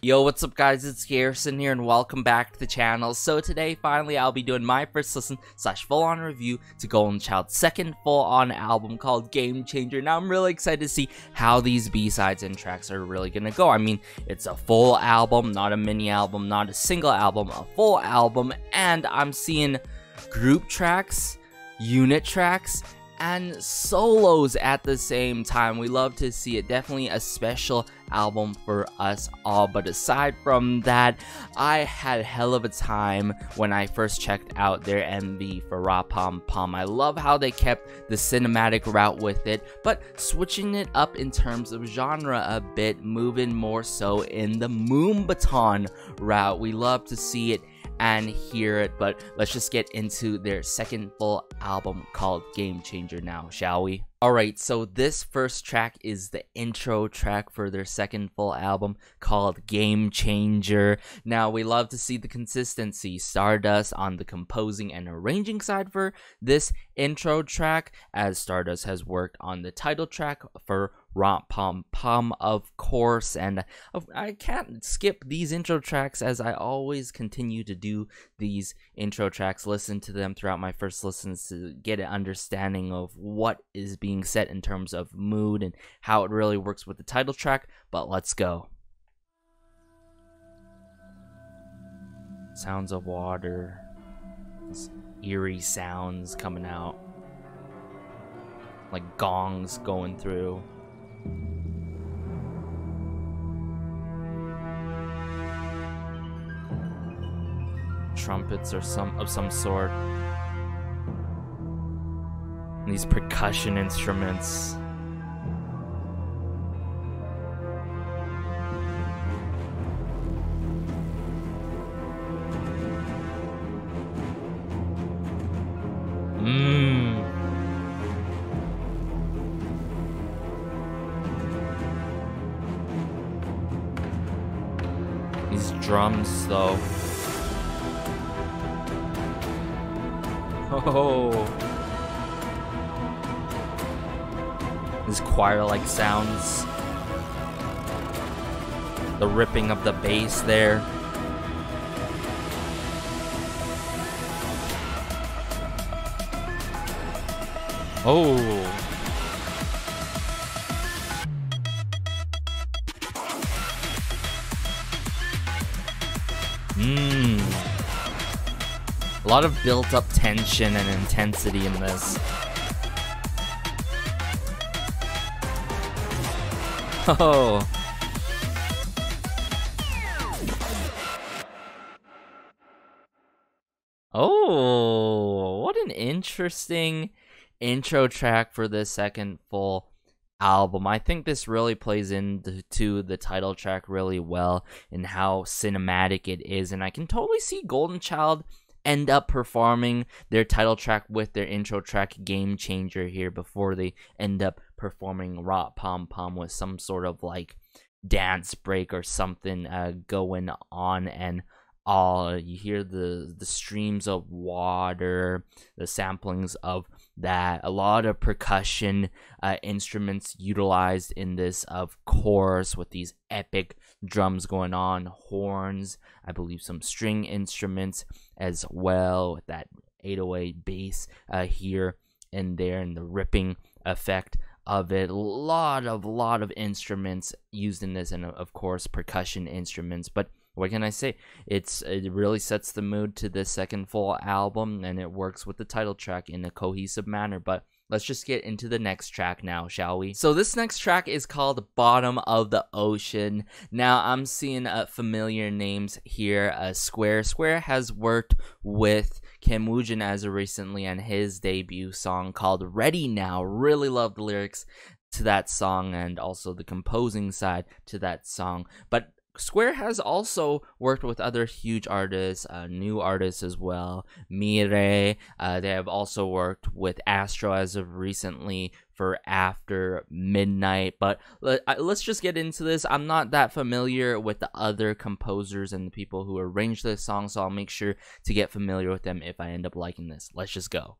Yo, what's up guys, it's Garrison here and welcome back to the channel. So today, finally, I'll be doing my first listen / full-on review to Goldenchild's second full-on album called Game Changer. Now, I'm really excited to see how these B-sides and tracks are really gonna go. I mean, it's a full album, not a mini album, not a single album, a full album, and I'm seeing group tracks, unit tracks, and solos at the same time. We love to see it. Definitely a special album for us all. But aside from that, I had a hell of a time when I first checked out their MV for Ra Pom Pom. I love how they kept the cinematic route with it, but switching it up in terms of genre a bit, moving more so in the Moonbaton route. We love to see it and hear it, but let's just get into their second full album called Game Changer now, shall we? Alright, so this first track is the intro track for their second full album called Game Changer. Now, we love to see the consistency. Stardust on the composing and arranging side for this intro track, as Stardust has worked on the title track for Ra Pom Pom, of course, and I can't skip these intro tracks as I always continue to do these intro tracks, listen to them throughout my first listens to get an understanding of what is being set in terms of mood and how it really works with the title track. But let's go. Sounds of water, these eerie sounds coming out like gongs going through. Trumpets or of some sort. And these percussion instruments. These drums though. Oh, these choir-like sounds, the ripping of the bass there. Oh, a lot of built-up tension and intensity in this. Oh. Oh, what an interesting intro track for the second full album. I think this really plays into the title track really well and how cinematic it is, and I can totally see Goldenchild end up performing their title track with their intro track Game Changer here before they end up performing Ra Pom Pom with some sort of like dance break or something going on, and all you hear the streams of water, the samplings of that, a lot of percussion instruments utilized in this, of course, with these epic drums going on, horns, I believe some string instruments as well, with that 808 bass here and there, and the ripping effect of it. A lot of instruments used in this, and of course percussion instruments. But what can I say? It really sets the mood to this second full album, and it works with the title track in a cohesive manner. But let's just get into the next track now, shall we? So this next track is called Bottom of the Ocean. Now, I'm seeing familiar names here. Square has worked with Kim Woo-jin as of recently, and his debut song called Ready Now. Really love the lyrics to that song and also the composing side to that song. But Square has also worked with other huge artists, new artists as well. Mire, they have also worked with Astro as of recently for After Midnight. But let's just get into this. I'm not that familiar with the other composers and the people who arranged this song, so I'll make sure to get familiar with them if I end up liking this. Let's just go.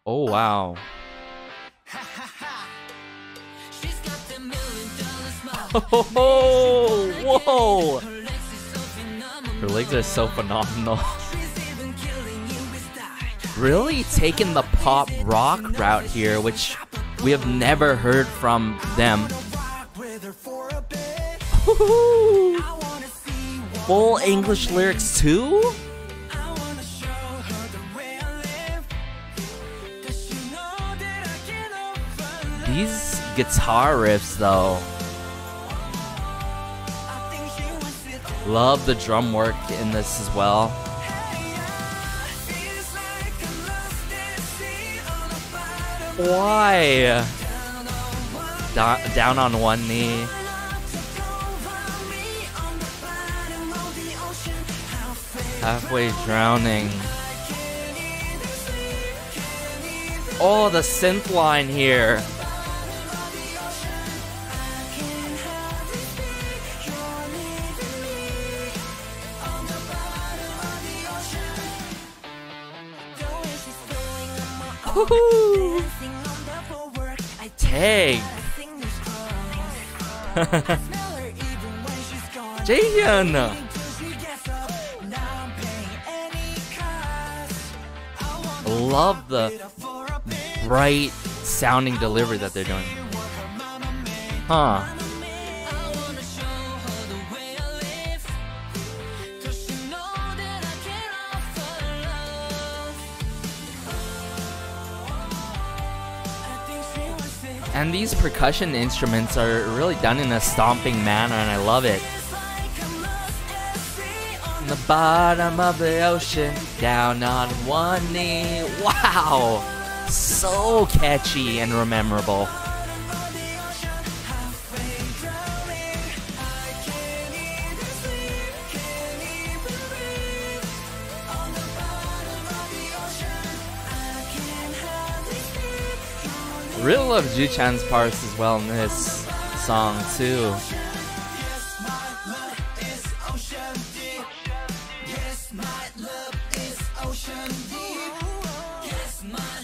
Oh, wow. Oh, whoa! Her legs are so phenomenal. Really taking the pop rock route here, which we have never heard from them. Full English lyrics too? These guitar riffs though. Love the drum work in this as well. Why? Down on one knee. Halfway drowning. Oh, the synth line here. Woohoo! Tag. Jaehyun. Love the bright sounding delivery that they're doing. Huh. And these percussion instruments are really done in a stomping manner, and I love it. In the bottom of the ocean, down on one knee. Wow! So catchy and memorable. Really love Ju-chan's parts as well in this song too.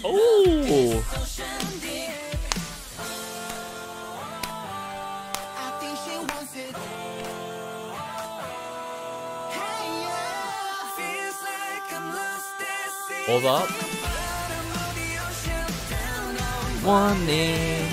Oh! Hold up. One knee.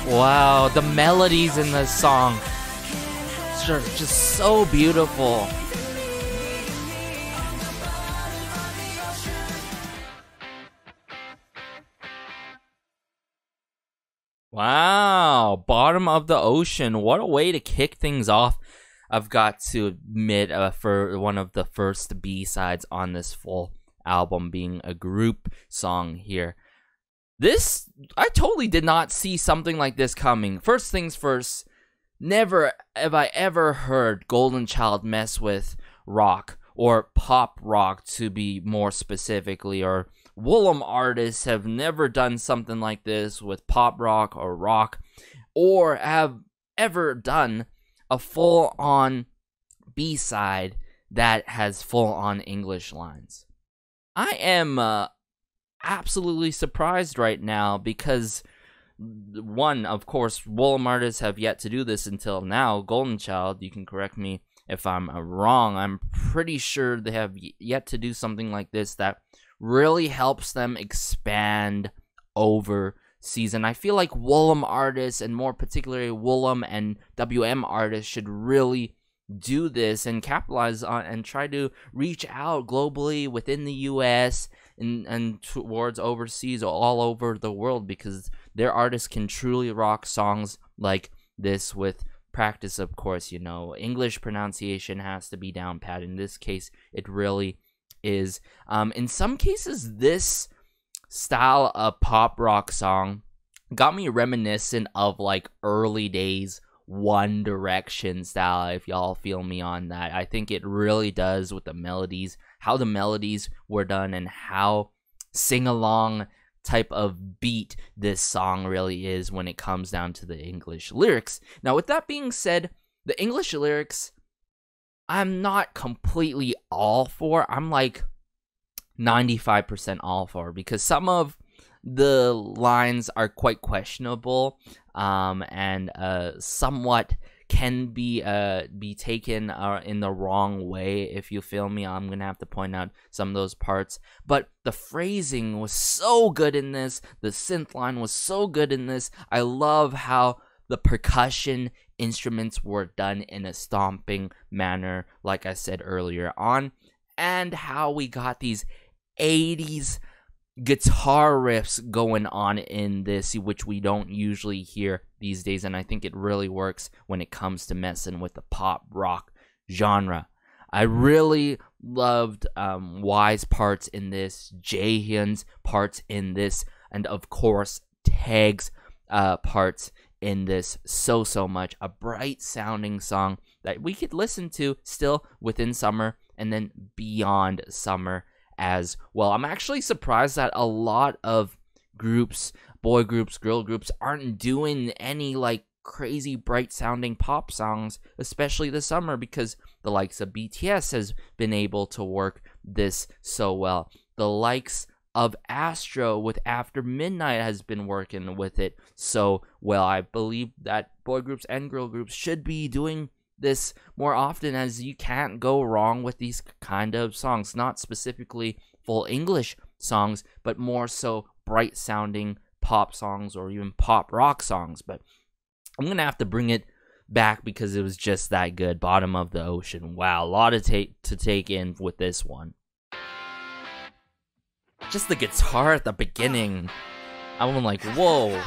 Wow, the melodies in this song are just so beautiful. Wow, bottom of the ocean. What a way to kick things off. I've got to admit, for one of the first B-sides on this full album being a group song here. This, I totally did not see something like this coming. First things first, never have I ever heard Golden Child mess with rock, or pop rock to be more specifically, or Woollim artists have never done something like this with pop rock or rock, or have ever done a full-on B-side that has full-on English lines. I am absolutely surprised right now because, one, of course, Woollim artists have yet to do this until now. Golden Child, you can correct me if I'm wrong. I'm pretty sure they have yet to do something like this that really helps them expand overseas. And I feel like Woollim artists, and more particularly Woollim and WM artists, should really do this and capitalize on and try to reach out globally within the US and towards overseas, all over the world, because their artists can truly rock songs like this with practice. Of course, you know, English pronunciation has to be down pat. In this case, it really is. In some cases, this style of pop rock song got me reminiscent of like early days One Direction style, if y'all feel me on that. I think it really does with the melodies, how the melodies were done, and how sing-along type of beat this song really is when it comes down to the English lyrics. Now, with that being said, the English lyrics I'm not completely all for. I'm like 95% all for, because some of the lines are quite questionable, and somewhat can be taken in the wrong way, if you feel me. I'm gonna have to point out some of those parts, but the phrasing was so good in this. The synth line was so good in this. I love how the percussion instruments were done in a stomping manner, like I said earlier on, and how we got these 80s guitar riffs going on in this, which we don't usually hear these days, and I think it really works when it comes to messing with the pop rock genre. I really loved Y's parts in this, Jaehyun's parts in this, and of course Taeg's parts in this so much. A bright sounding song that we could listen to still within summer and then beyond summer as well. I'm actually surprised that a lot of groups, boy groups, girl groups, aren't doing any like crazy bright sounding pop songs, especially this summer, because the likes of BTS has been able to work this so well. The likes of Astro with After Midnight has been working with it so well. I believe that boy groups and girl groups should be doing this more often, as you can't go wrong with these kind of songs. Not specifically full English songs, but more so bright sounding pop songs or even pop rock songs. But I'm gonna have to bring it back because it was just that good. Bottom of the Ocean. Wow, a lot to take in with this one. Just the guitar at the beginning, I'm like, whoa.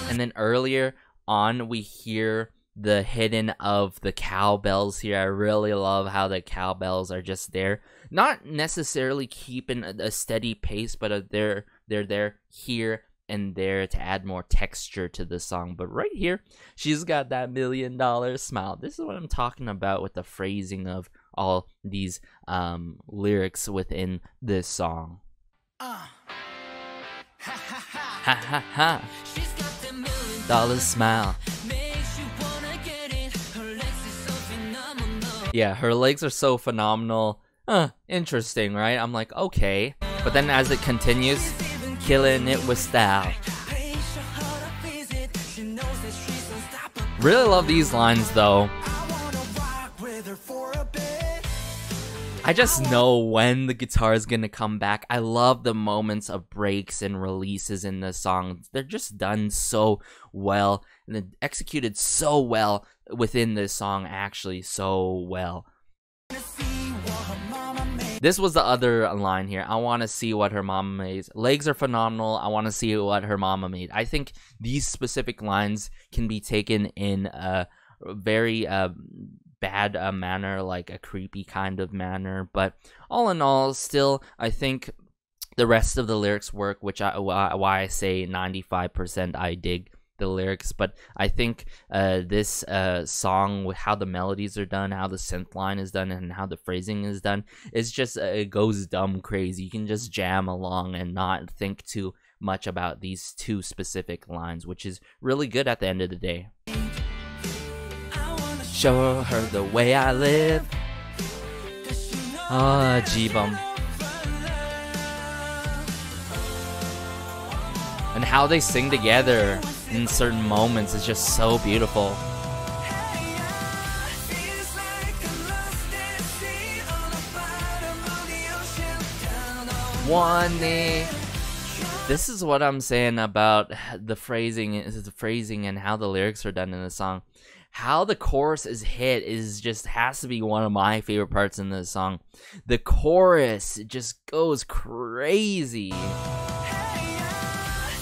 And then earlier on, we hear the hidden of the cowbells here. I really love how the cowbells are just there, not necessarily keeping a steady pace, but they're there here and there to add more texture to the song. But right here, she's got that $1 million smile. This is what I'm talking about with the phrasing of all these lyrics within this song. Ha ha ha. Dollar smile. Yeah, her legs are so phenomenal. Interesting, right? I'm like, okay. But then as it continues, killing it with style. Really love these lines though. I just know when the guitar is gonna come back. I love the moments of breaks and releases in the song. They're just done so well and they're executed so well within this song, actually so well. This was the other line here. I want to see what her mama made. Legs are phenomenal. I want to see what her mama made. I think these specific lines can be taken in a very bad manner, like a creepy kind of manner, but all in all, still I think the rest of the lyrics work, which why I say 95% I dig the lyrics. But I think this song, with how the melodies are done, how the synth line is done, and how the phrasing is done, it's just it goes dumb crazy. You can just jam along and not think too much about these two specific lines, which is really good at the end of the day. Show her the way I live. Ah, Ji Beom. And how they sing together in certain moments is just so beautiful. One day. This is what I'm saying about the phrasing and how the lyrics are done in the song. How the chorus is hit is just has to be one of my favorite parts in this song. The chorus just goes crazy.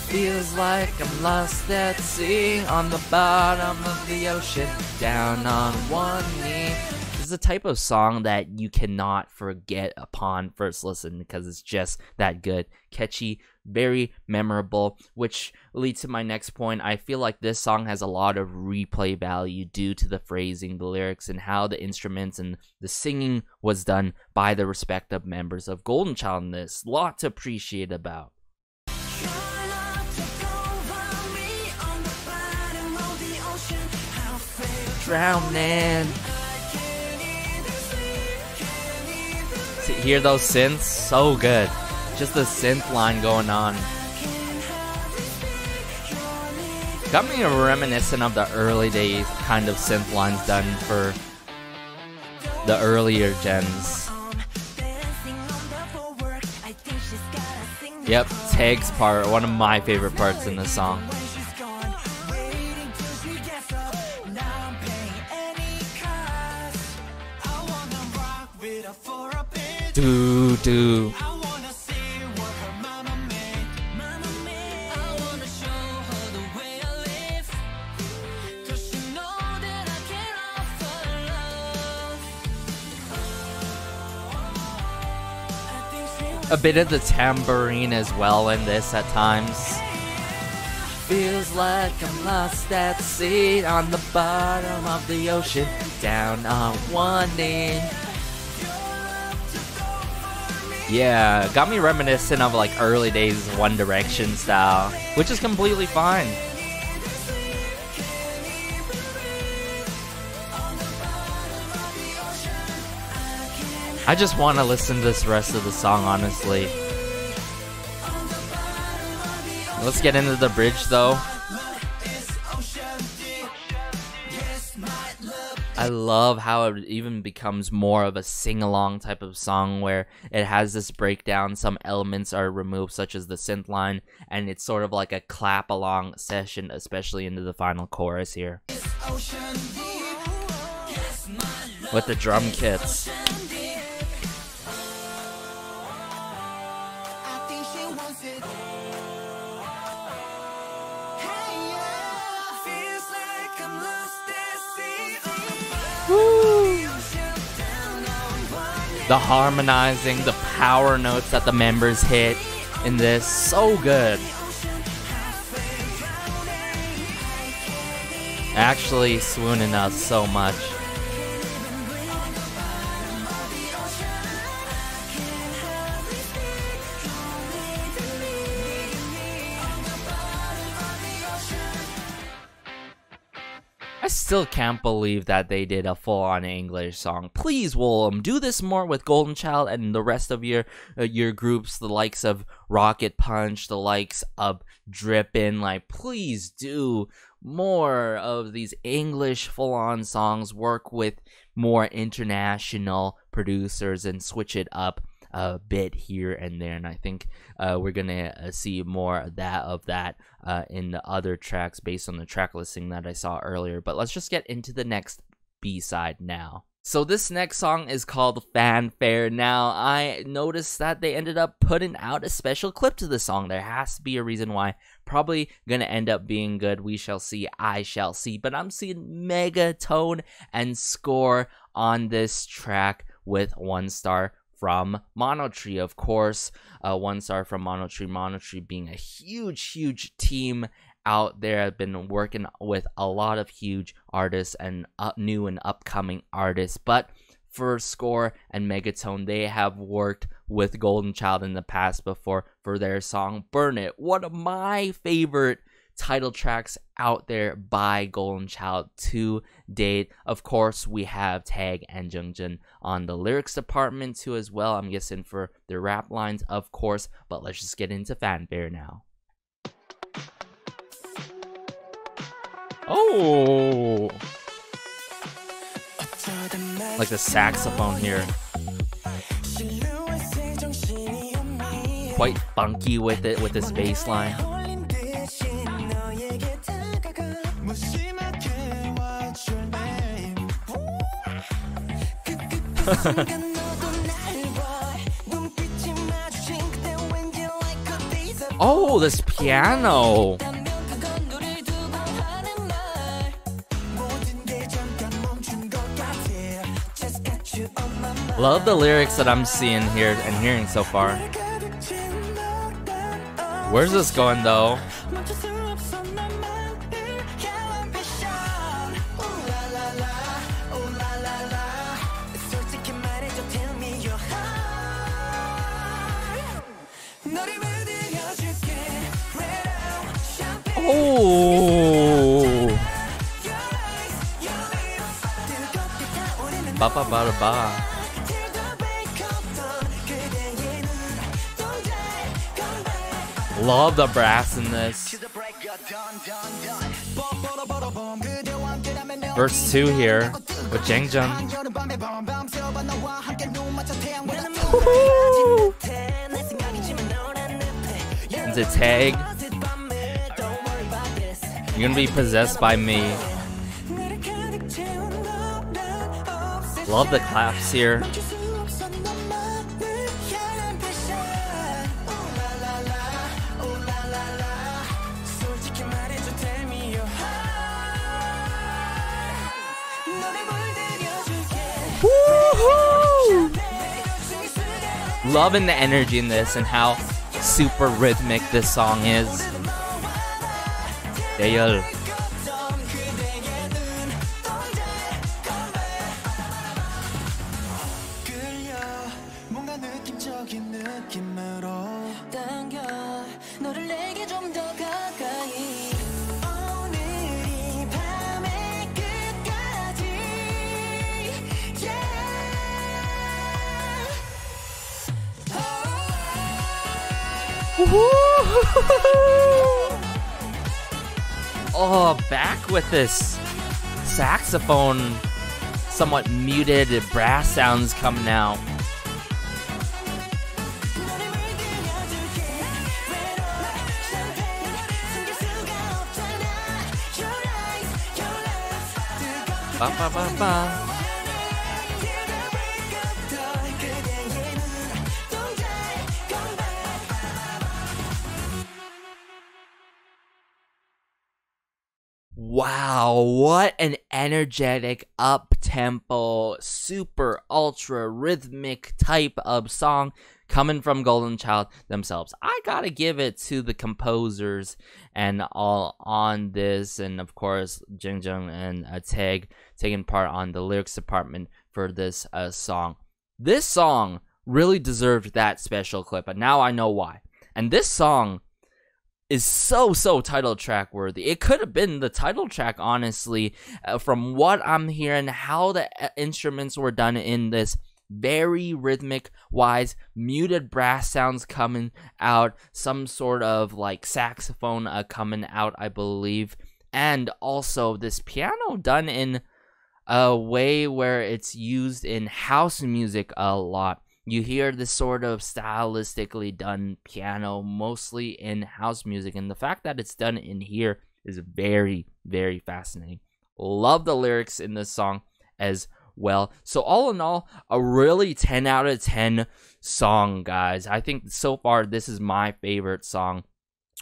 Feels like I'm lost at sea, on the bottom of the ocean, down on one knee. This is a type of song that you cannot forget upon first listen because it's just that good. Catchy, very memorable, which leads to my next point. I feel like this song has a lot of replay value due to the phrasing, the lyrics, and how the instruments and the singing was done by the respective members of Goldenchild in this. Lot to appreciate about. drowning. See, hear those synths? So good. Just the synth line going on. Got me reminiscent of the early days kind of synth lines done for the earlier gens. Yep, Taeg's part, one of my favorite parts in the song. Do. A bit of the tambourine as well in this at times. Feels like I'm lost at sea on the bottom of the ocean, down on one knee. Yeah, got me reminiscent of like early days One Direction style, which is completely fine. I just want to listen to this rest of the song, honestly. Let's get into the bridge though. I love how it even becomes more of a sing-along type of song where it has this breakdown, some elements are removed such as the synth line, and it's sort of like a clap-along session, especially into the final chorus here. With the drum kits. The harmonizing, the power notes that the members hit in this, so good. Actually swooning us so much. I still can't believe that they did a full-on English song. Please, Willem, do this more with Golden Child and the rest of your groups, the likes of Rocket Punch, the likes of Drippin'. Like, please do more of these English full-on songs. Work with more international producers and switch it up a bit here and there, and I think we're gonna see more of that in the other tracks based on the track listing that I saw earlier. But let's just get into the next B-side now. So this next song is called Fanfare. Now, I noticed that they ended up putting out a special clip to the song. There has to be a reason why. Probably gonna end up being good. We shall see, I shall see. But I'm seeing Megatone and Score on this track with 1 star from Monotree, of course. 1 star from Monotree. Monotree being a huge team out there. I've been working with a lot of huge artists and new and upcoming artists. But for Score and Megatone, they have worked with Golden Child in the past before for their song Burn It. One of my favorite title tracks out there by Golden Child to date. Of course, we have Taeg and Jang Jun on the lyrics department too as well. I'm guessing for their rap lines, of course. But let's just get into Fanfare now. Oh! Like the saxophone here. Quite funky with it, with this bass line. Oh, this piano. Love the lyrics that I'm seeing here and hearing so far. Where's this going though? Oh, Ba ba ba ba ba. Love the brass in this. Verse 2 here with Jang Jun. It's a tag. You're gonna be possessed by me. Love the claps here. Loving the energy in this and how super rhythmic this song is. Daeyeol. Oh, back with this saxophone, somewhat muted brass sounds coming out. Ba ba ba ba. Wow, what an energetic, up-tempo, super ultra rhythmic type of song coming from Goldenchild themselves. I gotta give it to the composers and all on this, and of course Jang Jun and Taeg taking part on the lyrics department for this song. This song really deserved that special clip, and now I know why. And this song is so title track worthy. It could have been the title track, honestly, from what I'm hearing, how the instruments were done in this. Very rhythmic wise, muted brass sounds coming out, some sort of like saxophone coming out, I believe, and also this piano done in a way where it's used in house music a lot. You hear this sort of stylistically done piano mostly in house music, and the fact that it's done in here is very fascinating. Love the lyrics in this song as well. So all in all, a really 10 out of 10 song, guys. I think so far this is my favorite song,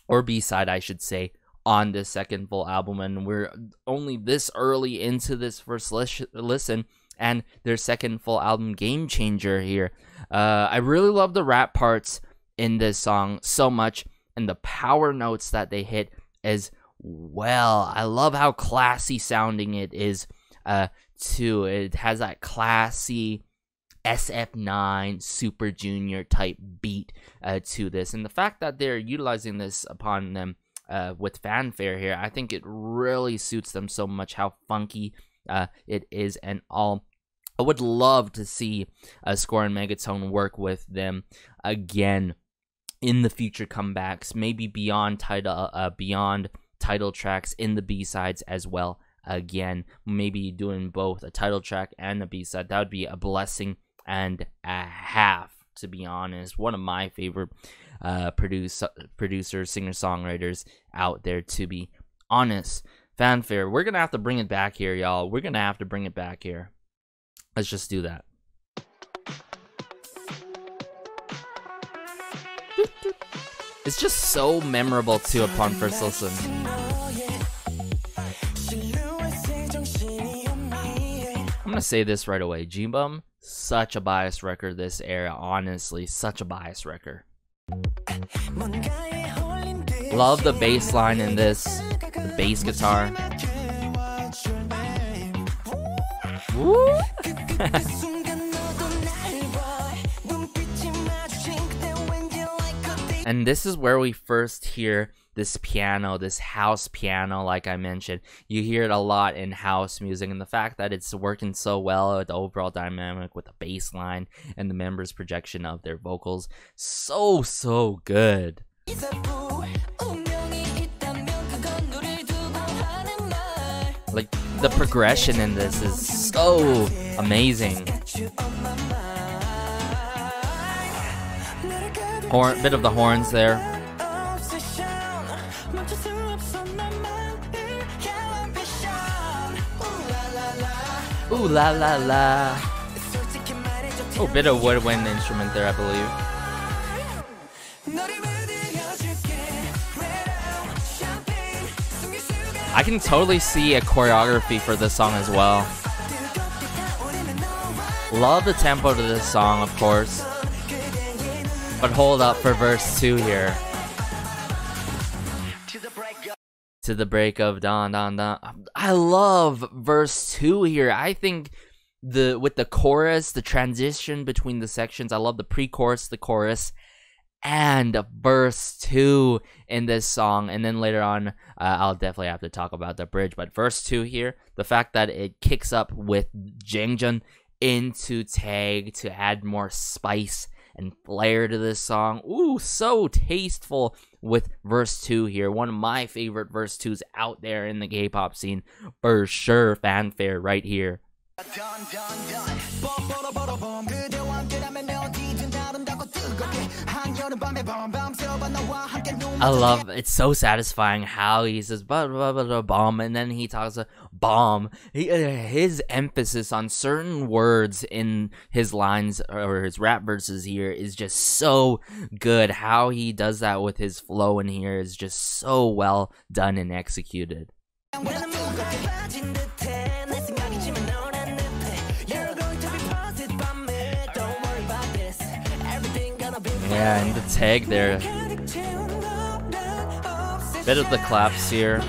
or B-side I should say, on this second full album, and we're only this early into this first listen and their second full album, Game Changer here. I really love the rap parts in this song so much, and the power notes that they hit as well. I love how classy sounding it is too. It has that classy SF9 Super Junior type beat to this, and the fact that they're utilizing this upon them with Fanfare here, I think it really suits them so much, how funky it is and all. I would love to see Score and Megatone work with them again in the future comebacks, maybe beyond title tracks in the B-sides as well. Again, maybe doing both a title track and a B-side. That would be a blessing and a half, to be honest. One of my favorite producers, singer-songwriters out there, to be honest. Fanfare, we're gonna have to bring it back here, y'all. We're gonna have to bring it back here. Let's just do that. It's just so memorable too upon first listen. I'm gonna say this right away. Ji Beom, such a biased record this era, honestly, such a biased record. Love the bass line in this, the bass guitar. Woo! And this is where we first hear this piano, this house piano, like I mentioned. You hear it a lot in house music, and the fact that it's working so well with the overall dynamic with the bass line and the members' projection of their vocals. So good. Like, the progression in this is so amazing. Bit of the horns there. Ooh la la la. Oh, bit of woodwind instrument there, I believe. I can totally see a choreography for this song as well. Love the tempo to this song, of course. But hold up for verse 2 here. To the break of dawn, dawn, dawn. I love verse 2 here. I think with the chorus, the transition between the sections, I love the pre-chorus, the chorus, and verse 2 in this song. And then later on, I'll definitely have to talk about the bridge. But verse 2 here, the fact that it kicks up with Jang Jun into tag to add more spice and flair to this song. Ooh, so tasteful with verse 2 here. One of my favorite verse 2s out there in the K-pop scene. For sure, Fanfare right here. I love it's so satisfying how he says bomb, and then he talks a bomb. His emphasis on certain words in his lines or his rap verses here is just so good. How he does that with his flow in here is just so well done and executed. Yeah, and the tag there. Bit of the claps here.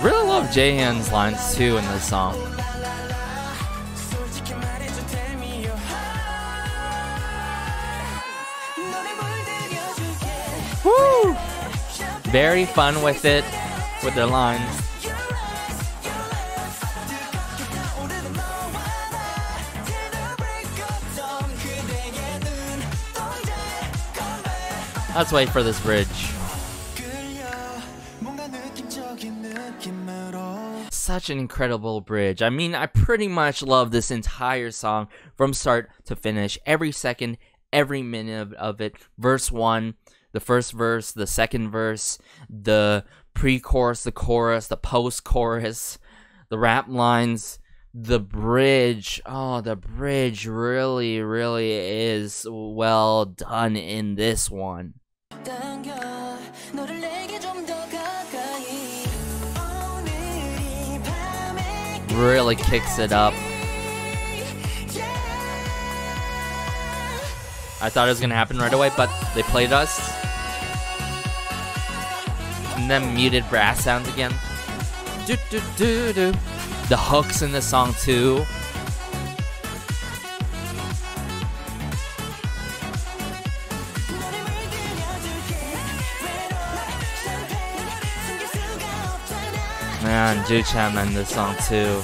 Really love Jaehyun's lines too in this song. Woo! Very fun with it, with their lines. Let's wait for this bridge. Such an incredible bridge. I mean, I pretty much love this entire song from start to finish. Every second, every minute of it. Verse 1, the first verse, the second verse, the pre-chorus, the chorus, the post-chorus, the rap lines, the bridge. Oh, the bridge really is well done in this one. Really kicks it up. I thought it was gonna happen right away, but they played us. And then muted brass sounds again. Do do do do. The hooks in the song too. Man, Juchan in this song too.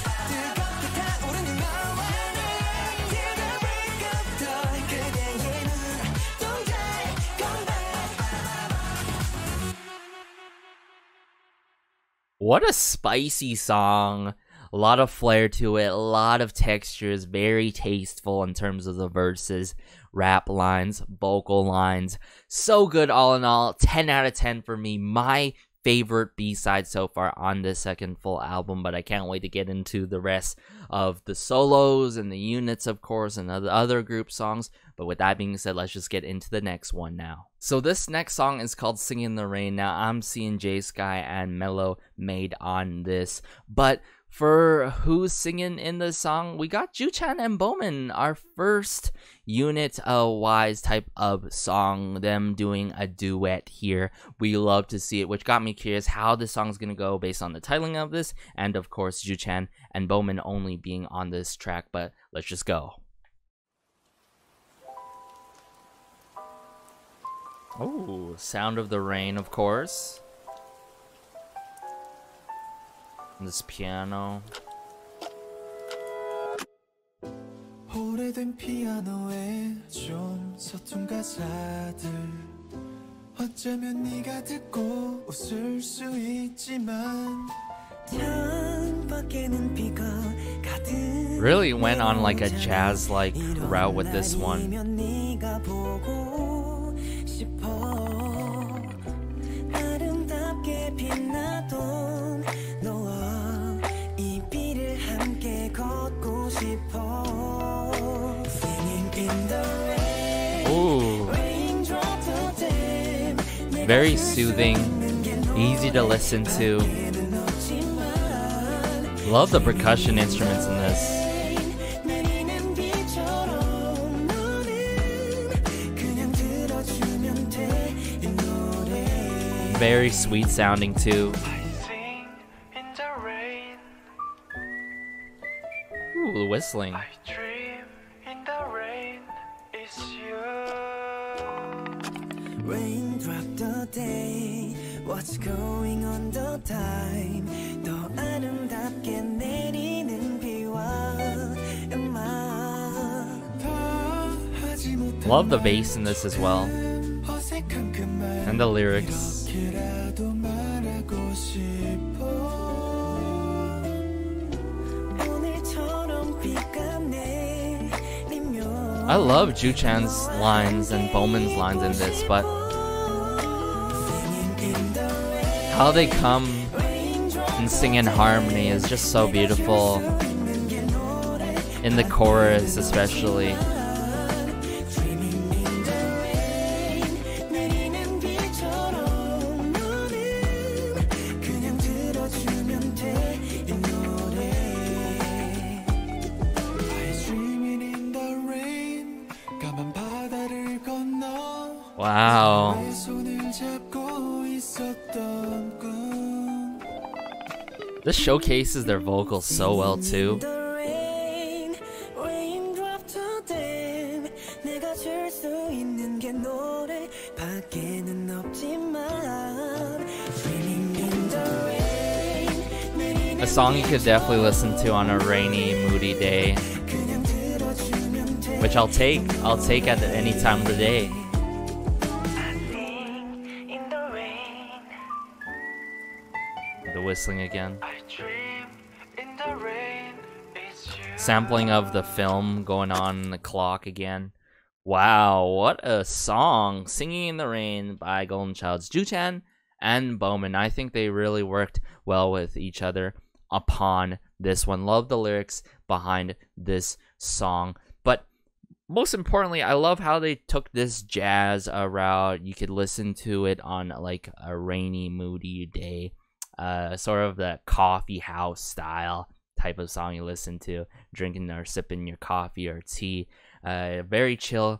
What a spicy song. A lot of flair to it, a lot of textures, very tasteful in terms of the verses, rap lines, vocal lines. So good all in all. 10 out of 10 for me. My favorite B-side so far on this second full album, but I can't wait to get into the rest of the solos and the units, of course, and other group songs. But with that being said, let's just get into the next one now. So this next song is called Singing in the Rain. Now, I'm seeing J Sky and Mello made on this, but for who's singing in this song, we got Juchan and Bowman, our first unit-wise type of song, them doing a duet here. We love to see it, which got me curious how this song's gonna go based on the titling of this, and of course Juchan and Bowman only being on this track, but let's just go. Oh, Sound of the Rain, of course. This piano. 오래된 피아노에 좀 서툰 가사들 어쩌면 네가 듣고 웃을 수 있지만 창밖에는 비가 가득 Really went on like a jazz-like route with this one. 네가 보고 싶어 아름답게 빛나던 너와 이 비를 함께 걷고 싶어. Ooh. Very soothing, easy to listen to. Love the percussion instruments in this. Very sweet sounding too. Ooh, the whistling. Raindrop the day, what's going on the time? 더 아름답게 내리는 비와 음악. Love the bass in this as well. And the lyrics. I love Ju-chan's lines and Bowman's lines in this, but how they come and sing in harmony is just so beautiful. In the chorus especially. Wow. This showcases their vocals so well too. A song you could definitely listen to on a rainy, moody day. Which I'll take at any time of the day. The whistling again. Sampling of the film going on in the clock again. Wow, what a song! Singing in the Rain by Goldenchild's Ju-chan and Bowman. I think they really worked well with each other upon this one. Love the lyrics behind this song. But most importantly, I love how they took this jazz route. You could listen to it on like a rainy, moody day. Sort of the coffee house style type of song you listen to, drinking or sipping your coffee or tea. Very chill,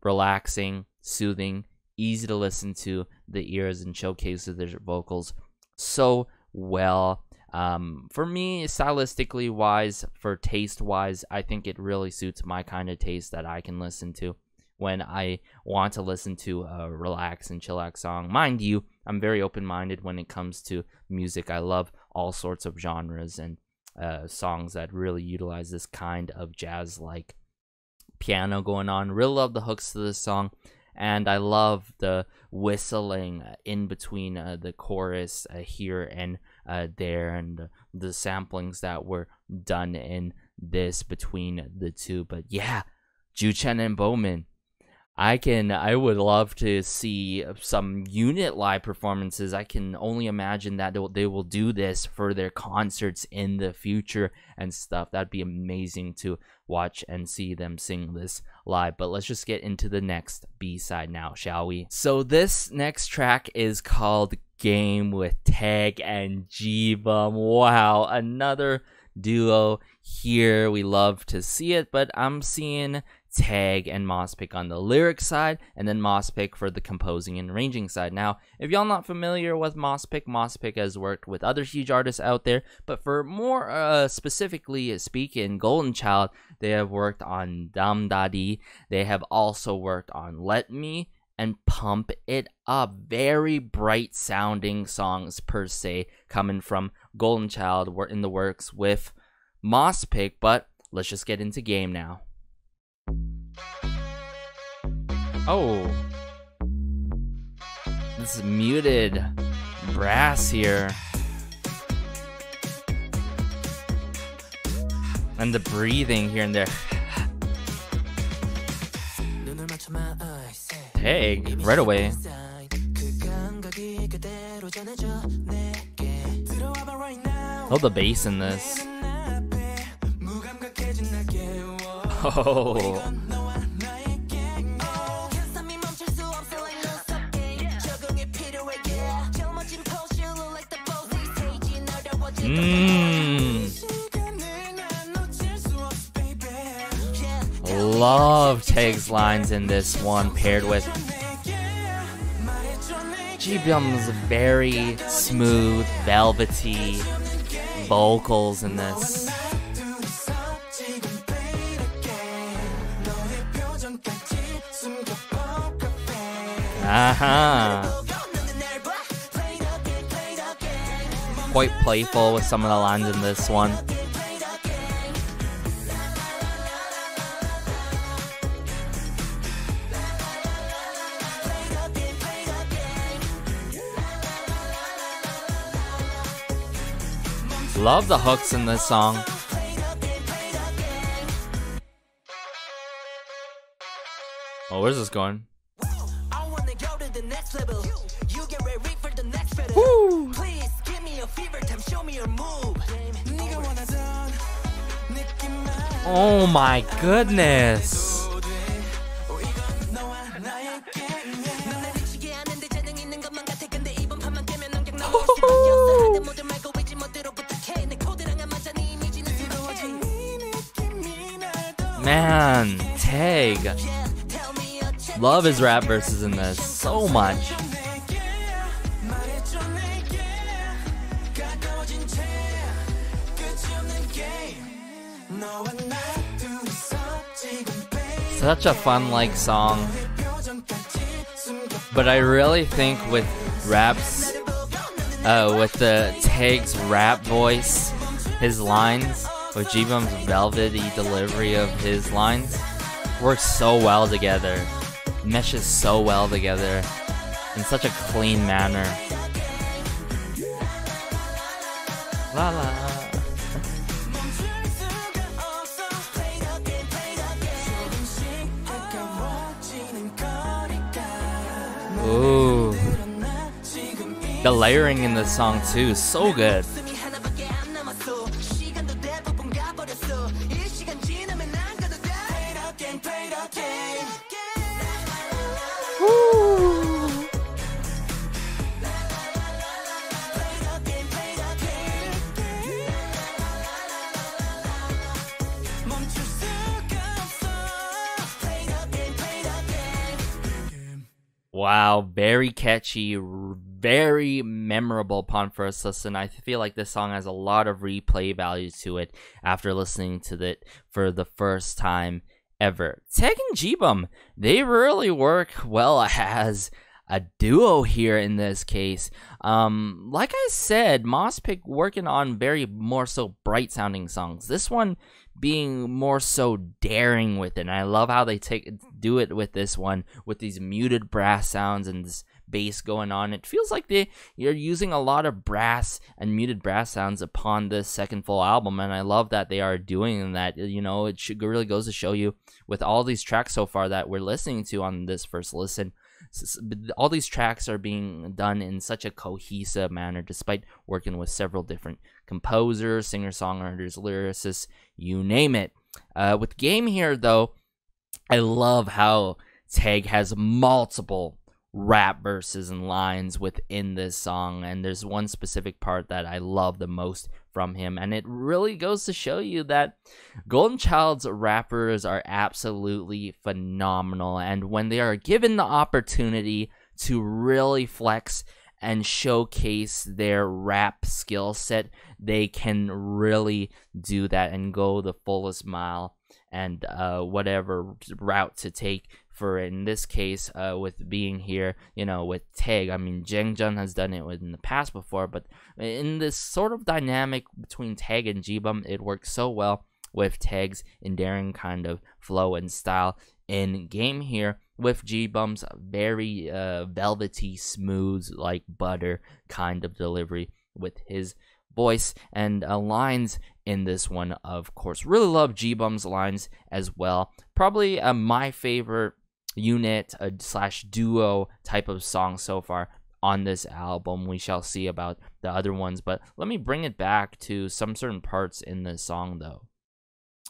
relaxing, soothing, easy to listen to the ears, and showcases their vocals so well. For me, stylistically wise, for taste wise, I think it really suits my kind of taste that I can listen to when I want to listen to a relax and chillax song. Mind you, I'm very open-minded when it comes to music. I love all sorts of genres and songs that really utilize this kind of jazz-like piano going on. Really love the hooks to this song, and I love the whistling in between the chorus here and there, and the samplings that were done in this between the two. But yeah, Ju-chan and Bowman, I would love to see some unit live performances. I can only imagine that they will do this for their concerts in the future and stuff. That'd be amazing to watch and see them sing this live. But let's just get into the next B-side now, shall we? So this next track is called Game with Taeg and Ji Beom. Wow, another duo here. We love to see it, but I'm seeing Taeg and Mospic on the lyric side, and then Mospic for the composing and arranging side. Now, if y'all not familiar with Mospic has worked with other huge artists out there, but for more specifically speaking, Goldenchild, they have worked on Dam Dadi. They have also worked on Let Me and pump it up. Very bright sounding songs per se coming from Goldenchild. We're in the works with Mosspick, but let's just get into game now. Oh, this is muted brass here. And the breathing here and there. Hey, right away. Oh, the bass in this. Oh. Love Taeg's lines in this one, paired with Ji Beom's very smooth, velvety vocals in this. Quite playful with some of the lines in this one. Love the hooks in this song. Oh, where's this going? Woo. Oh my goodness. Man, Taeg. Love his rap verses in this so much. Such a fun song. But I really think with raps, with the Taeg's rap voice, his lines, with Ji Beom's velvety delivery of his lines, works so well together. Meshes so well together in such a clean manner. La la. Ooh. The layering in this song too is so good. Wow, very catchy, very memorable upon first listen. I feel like this song has a lot of replay value to it after listening to it for the first time ever. Taeg and Ji Beom, they really work well as a duo here in this case. Like I said, Mosspick working on very more so bright sounding songs. This one being more so daring with it. And I love how they do it with this one with these muted brass sounds and this bass going on. It feels like you're using a lot of brass and muted brass sounds upon this second full album, and I love that they are doing that. You know, it really goes to show you with all these tracks so far that we're listening to on this first listen. All these tracks are being done in such a cohesive manner, despite working with several different composers, singer-songwriters, lyricists, you name it. With Game here, though, I love how Taeg has multiple rap verses and lines within this song, and there's one specific part that I love the most from him, and it really goes to show you that Goldenchild's rappers are absolutely phenomenal, and when they are given the opportunity to really flex and showcase their rap skill set, they can really do that and go the fullest mile and whatever route to take for it. In this case, with being here, with Taeg. I mean, Jang Jun has done it in the past before, but in this sort of dynamic between Taeg and Ji Beom, it works so well with Taeg's endearing kind of flow and style in game here, with Ji Beom's very velvety, smooth, like butter kind of delivery with his voice and lines in this one. Of course, really love Ji Beom's lines as well. Probably my favorite unit slash duo type of song so far on this album. We shall see about the other ones, but let me bring it back to some certain parts in this song though.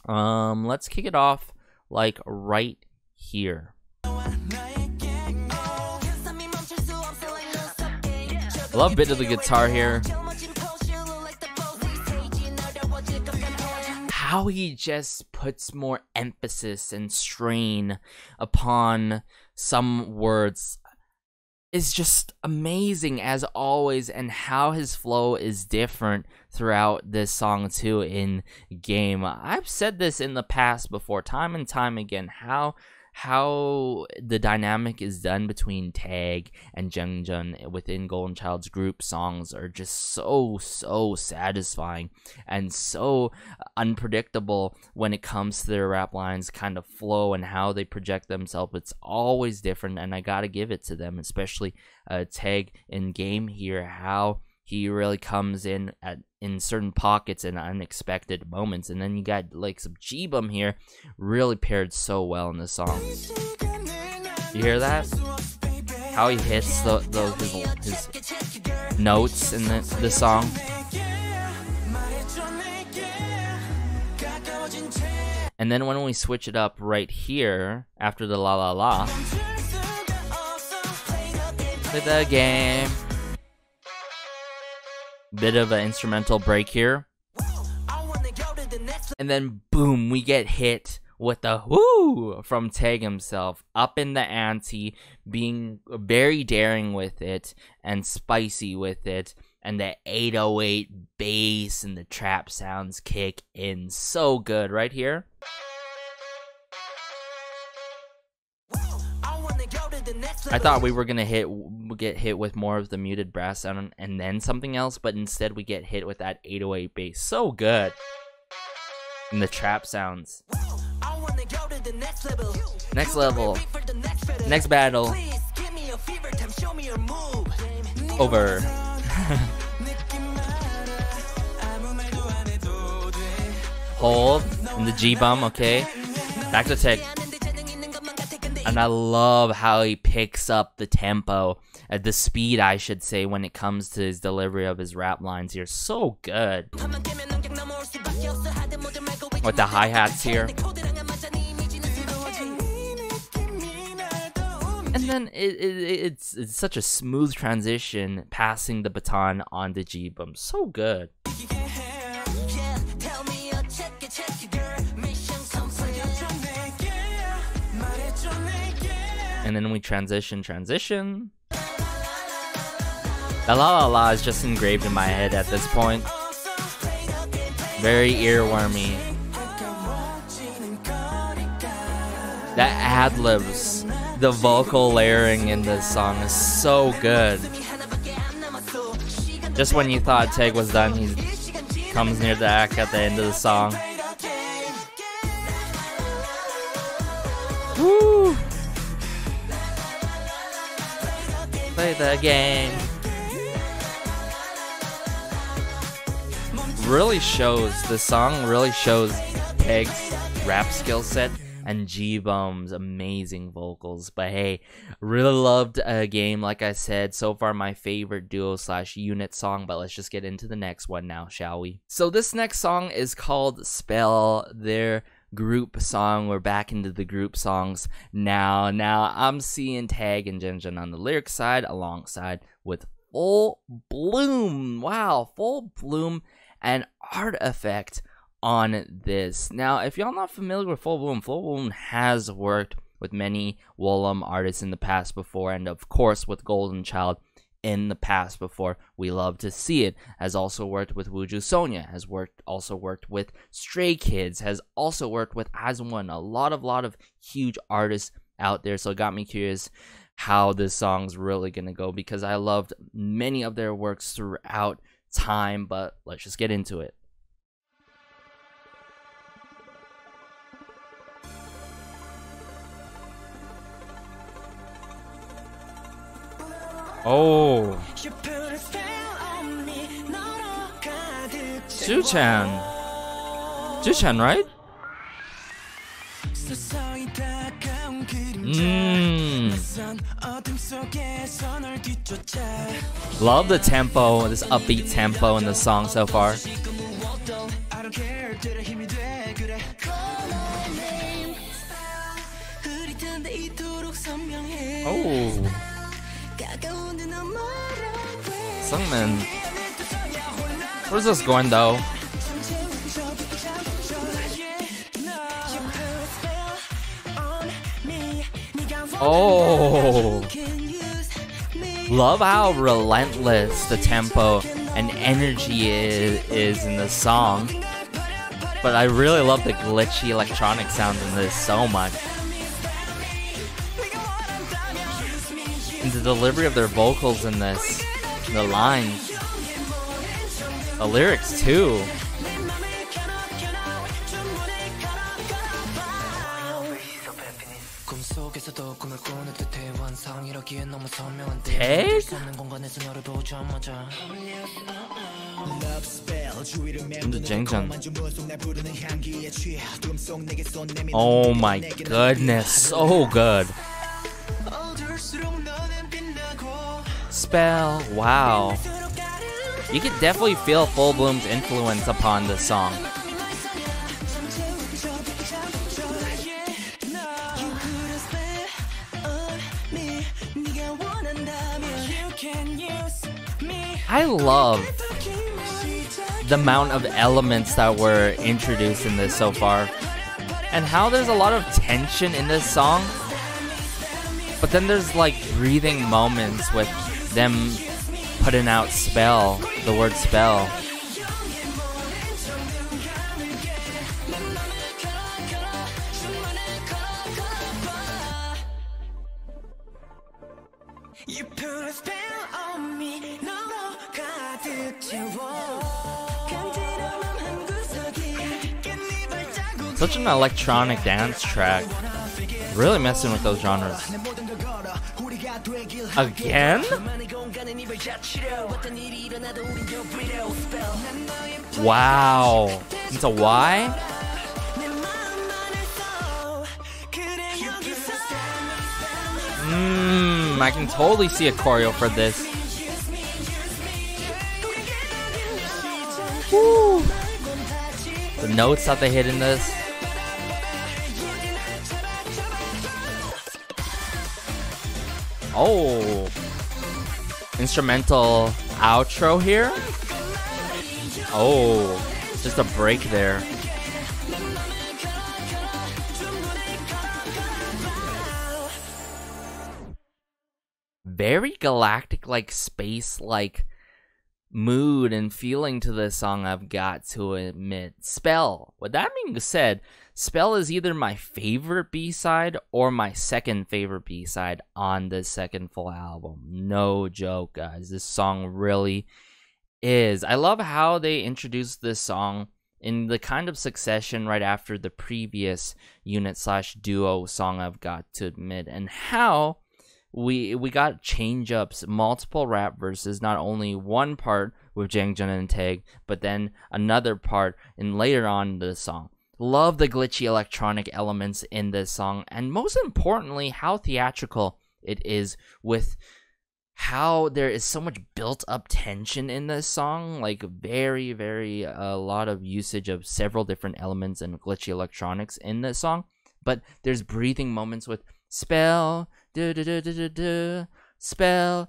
Let's kick it off like right here. I love a bit of the guitar here. How he just puts more emphasis and strain upon some words is just amazing as always, and how his flow is different throughout this song too in game. I've said this in the past before, time and time again, how the dynamic is done between Taeg and Jang Jun within Golden Child's group songs are just so satisfying and so unpredictable when it comes to their rap lines kind of flow and how they project themselves. It's always different, and I gotta give it to them, especially Taeg in game here, how he really comes in certain pockets and unexpected moments. And then you got like some Ji Beom here, really paired so well in this song. You hear that? How he hits his notes in the song. And then when we switch it up right here after the la la la, play the game. Bit of an instrumental break here, and then boom, we get hit with the woo from Taeg himself, up in the ante, being very daring with it and spicy with it, and the 808 bass and the trap sounds kick in so good right here. I thought we were gonna get hit with more of the muted brass sound and then something else, but instead we get hit with that 808 bass. So good. And the trap sounds. Next level. Next battle. Over. Hold. And the Ji Beom, okay. Back to Taeg. And I love how he picks up the tempo, at the speed I should say, when it comes to his delivery of his rap lines here. So good. With the hi-hats here. And then it's such a smooth transition, passing the baton on to Ji Beom. So good. And then we transition. The la la la is just engraved in my head at this point. Very earwormy. The ad-libs, the vocal layering in this song is so good. Just when you thought Taeg was done, he comes near the act at the end of the song. Woo! Play the game. Really shows, the song really shows Taeg's rap skill set and Ji Beom's amazing vocals. But hey, really loved a game, like I said, so far my favorite duo slash unit song. But let's just get into the next one now, shall we? So this next song is called Spell, their group song. We're back into the group songs now. I'm seeing Taeg and Jang Jun on the lyric side alongside with Full Bloom. Wow, Full Bloom and Art Effect on this. Now, if y'all not familiar with Full Bloom has worked with many Wollum artists in the past before, and of course with Golden Child in the past before. We love to see it. Has also worked with Wooju Sonya, has also worked with Stray Kids, has also worked with As1, a lot of huge artists out there. So it got me curious how this song's really gonna go, because I loved many of their works throughout time. But let's just get into it. Oh, Juchan, right? Love the tempo, this upbeat tempo in the song so far. Oh, Seungman. Where's this going though? Oh, love how relentless the tempo and energy is in the song. But I really love the glitchy electronic sounds in this so much. And the delivery of their vocals in this, the lines, the lyrics too. Take? The Jang Jun. Oh my goodness, so good. Spell, wow. You could definitely feel Full Bloom's influence upon this song. I love the amount of elements that were introduced in this so far, and how there's a lot of tension in this song, but then there's like breathing moments with them putting out spell, the word spell. Such an electronic dance track. Really messing with those genres. Again? Wow. It's a Y? I can totally see a choreo for this. Woo. The notes that they hit in this. Oh, instrumental outro here. Oh, just a break there. Very galactic, like space, like mood and feeling to this song, I've got to admit. Spell. With that being said, Spell is either my favorite B-side or my second favorite B-side on this second full album. No joke, guys. This song really is. I love how they introduced this song in the kind of succession right after the previous unit/duo song, I've got to admit, and how we got change-ups, multiple rap verses, not only one part with Jang Jun and Taeg, but then another part in later on in the song. Love the glitchy electronic elements in this song, and most importantly, how theatrical it is with how there is so much built-up tension in this song. Like very, very a lot of usage of several different elements and glitchy electronics in this song. But there's breathing moments with spell, spell,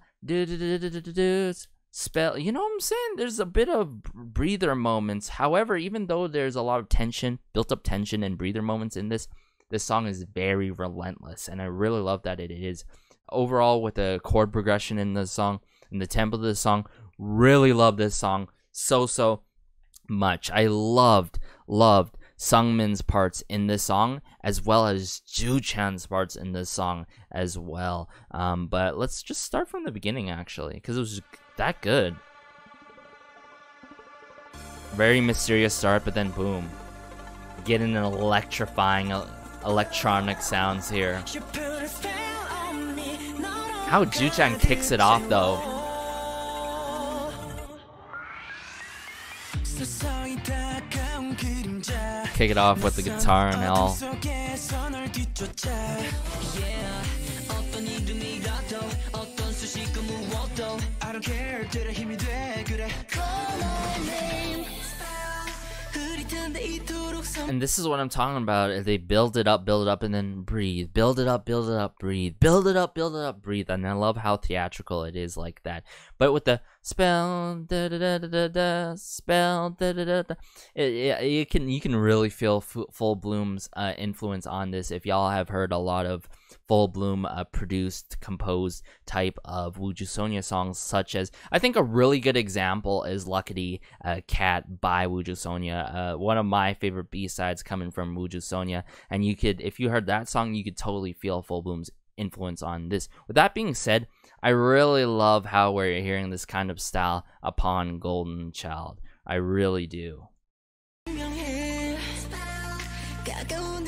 spell. You know what I'm saying? There's a bit of breather moments. However, even though there's a lot of tension, built-up tension and breather moments in this song is very relentless, and I really love that it is. Overall, with the chord progression in the song, and the tempo of the song. Really love this song so much. I loved Seungmin's parts in this song, as well as Joo-chan's parts in this song as well. But let's just start from the beginning, actually, because it was that good. Very mysterious start, but then boom, getting an electrifying electronic sounds here. How Joo-chan kicks it off though. Kick it off with the guitar and all. And this is what I'm talking about. They build it up, and then breathe. Build it up, breathe. Build it up, breathe. And I love how theatrical it is like that. But with the spell, da da da da da, spell, da da da da, you can really feel Full Bloom's influence on this. If y'all have heard a lot of Full Bloom produced, composed type of Wooju Sonya songs, such as, I think a really good example is Luckity Cat by Wooju Sonya, one of my favorite B-sides coming from Wooju Sonya, and you could, if you heard that song, you could totally feel Full Bloom's influence on this. With that being said, I really love how we're hearing this kind of style upon Golden Child. I really do.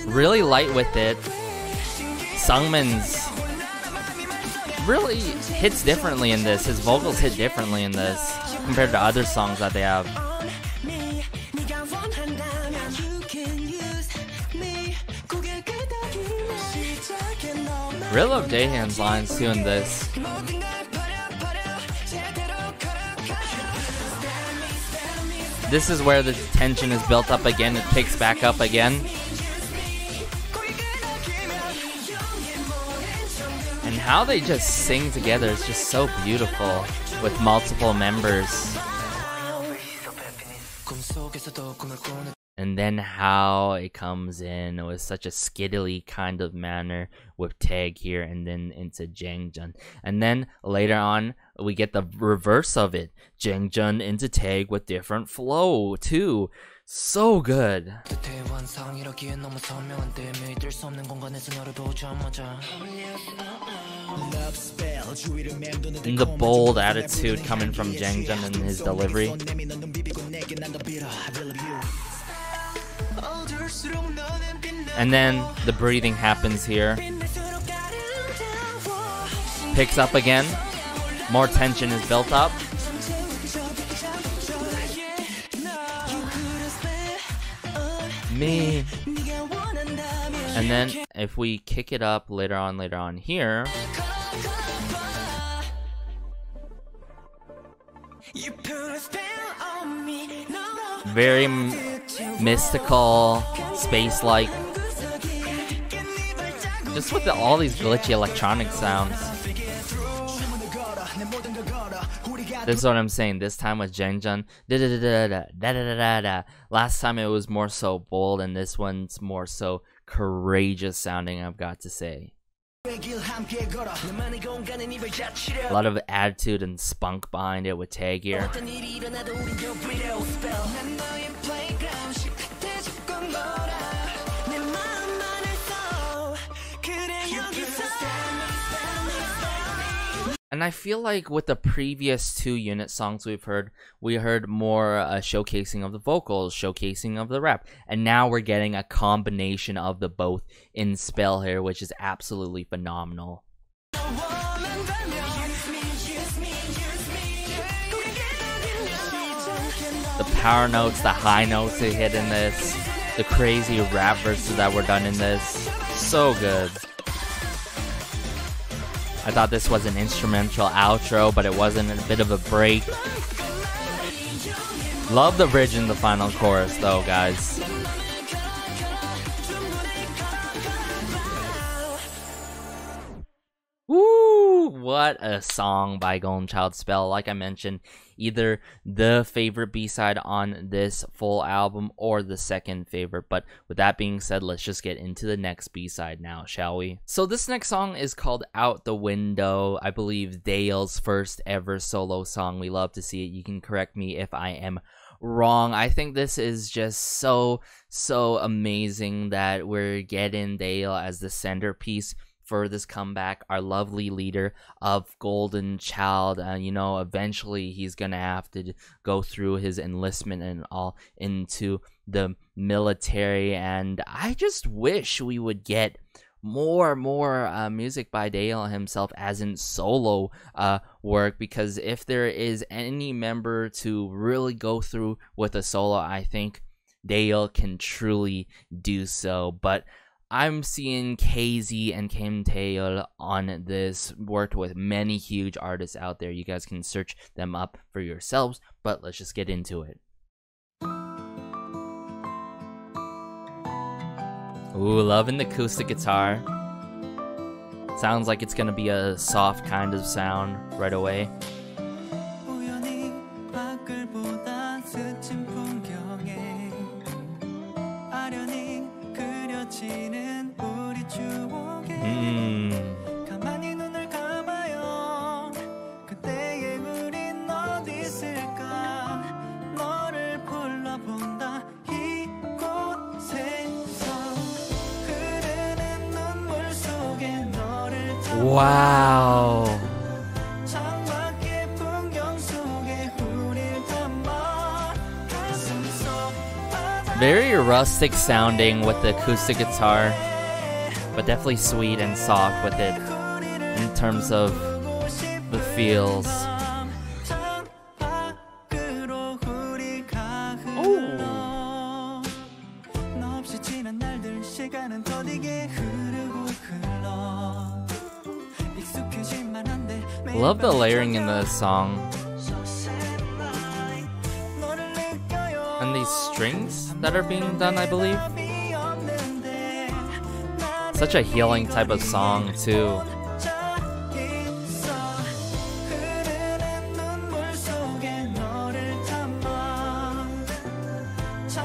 Really light with it. Seungmin's really hits differently in this. His vocals hit differently in this compared to other songs that they have. Really love Daeyeol's lines too in this. This is where the tension is built up again. It picks back up again. And how they just sing together is just so beautiful with multiple members. And then how it comes in with such a skiddly kind of manner with Taeg here, and then into Jang Jun. And then later on, we get the reverse of it. Jang Jun into Taeg with different flow too. So good. And the bold attitude coming from Jang Jun in his delivery. And then the breathing happens here. Picks up again. More tension is built up. Me. And then if we kick it up later on here, very mystical, space-like, just with all these glitchy electronic sounds. This is what I'm saying. This time with Jang Jun, last time it was more so bold, and this one's more so courageous sounding, I've got to say. A lot of attitude and spunk behind it with Taeg here. And I feel like with the previous 2 unit songs we heard more showcasing of the vocals, showcasing of the rap, and now we're getting a combination of the both in Spell here, which is absolutely phenomenal. The power notes, the high notes they hit in this, the crazy rap verses that were done in this, so good. I thought this was an instrumental outro, but it wasn't. A bit of a break. Love the bridge in the final chorus, though, guys. Woo! what a song by Goldenchild Spell. Like I mentioned, either the favorite B-side on this full album or the second favorite. But with that being said, let's just get into the next B-side now, shall we? So this next song is called Out the Window. I believe Daeyeol's first ever solo song. We love to see it. You can correct me if I am wrong. I think this is just so amazing that we're getting Daeyeol as the centerpiece for this comeback, our lovely leader of Goldenchild. You know, eventually he's gonna have to go through his enlistment and all into the military, and I just wish we would get more music by Daeyeol himself, as in solo work, because if there is any member to really go through with a solo, I think Daeyeol can truly do so. But I'm seeing KZ and Kim Daeyeol on this, worked with many huge artists out there. You guys can search them up for yourselves, but let's just get into it. Ooh, loving the acoustic guitar. Sounds like it's gonna be a soft kind of sound right away. Wow. Very rustic sounding with the acoustic guitar, but definitely sweet and soft with it in terms of the feels. Love the layering in the song. And these strings that are being done, I believe. Such a healing type of song, too.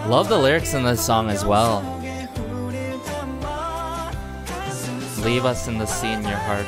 Love the lyrics in this song as well. Leave us in the sea in your heart.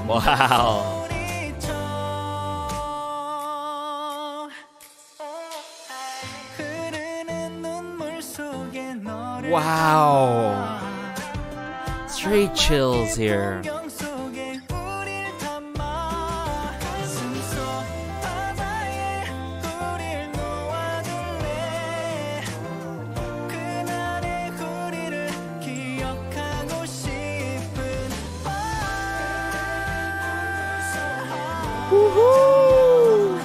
Wow. Wow. Straight chills here. Woohoo!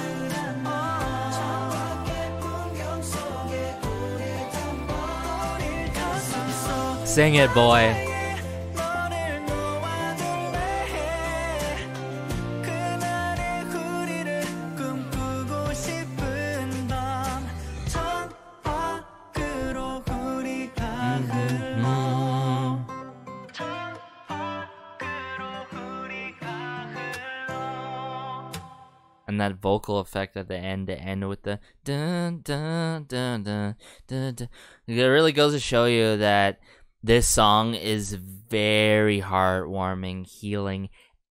Sing it, boy. And that vocal effect at the end to end with the dun dun dun dun dun dun. It really goes to show you that this song is very heartwarming, healing,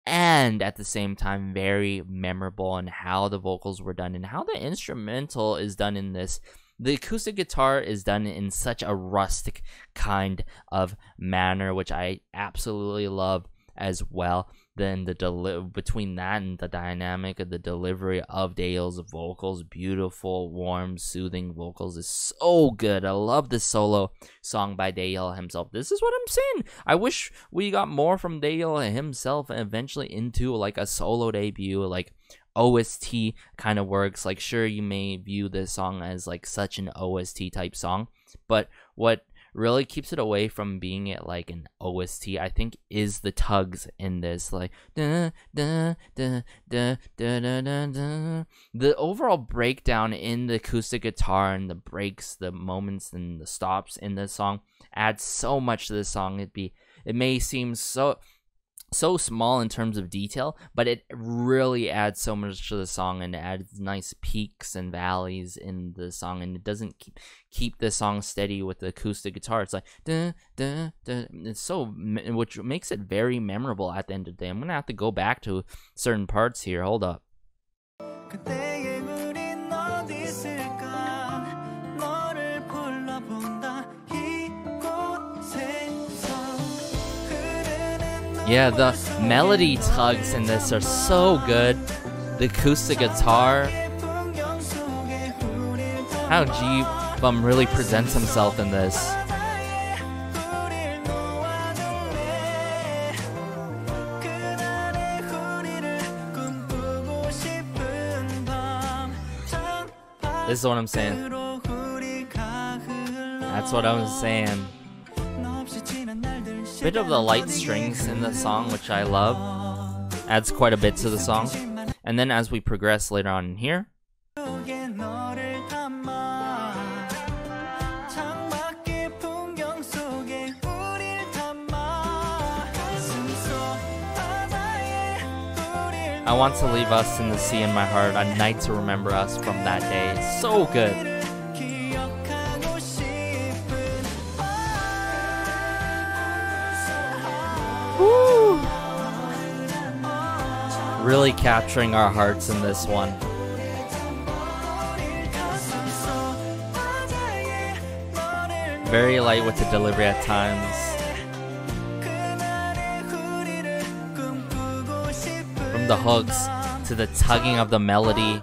and at the same time very memorable in how the vocals were done and how the instrumental is done in this. The acoustic guitar is done in such a rustic kind of manner, which I absolutely love as well. then between that and the dynamic of the delivery of Daeyeol's vocals, beautiful, warm, soothing vocals, is so good. I love this solo song by Daeyeol himself. This is what I'm saying. I wish we got more from Daeyeol himself and eventually into like a solo debut, like OST kind of works. Like, sure, you may view this song as like such an OST type song, but what really keeps it away from being it like an OST, I think, is the tugs in this. Like da, da, da, da, da, da, da, da. The overall breakdown in the acoustic guitar and the breaks, the moments and the stops in this song adds so much to this song. It may seem so small in terms of detail, but it really adds so much to the song, and it adds nice peaks and valleys in the song, and it doesn't keep the song steady with the acoustic guitar. It's like da, da, da. It's which makes it very memorable at the end of the day. I'm gonna have to go back to certain parts here. Hold up. Yeah, the melody tugs in this are so good. The acoustic guitar. How Ji Beom really presents himself in this. This is what I'm saying. That's what I'm saying. Bit of the light strings in the song, which I love, adds quite a bit to the song. And then as we progress later on in here, I want to leave us in the sea in my heart, a night to remember us from that day. So good. Woo! Really capturing our hearts in this one. Very light with the delivery at times. From the hooks to the tugging of the melody.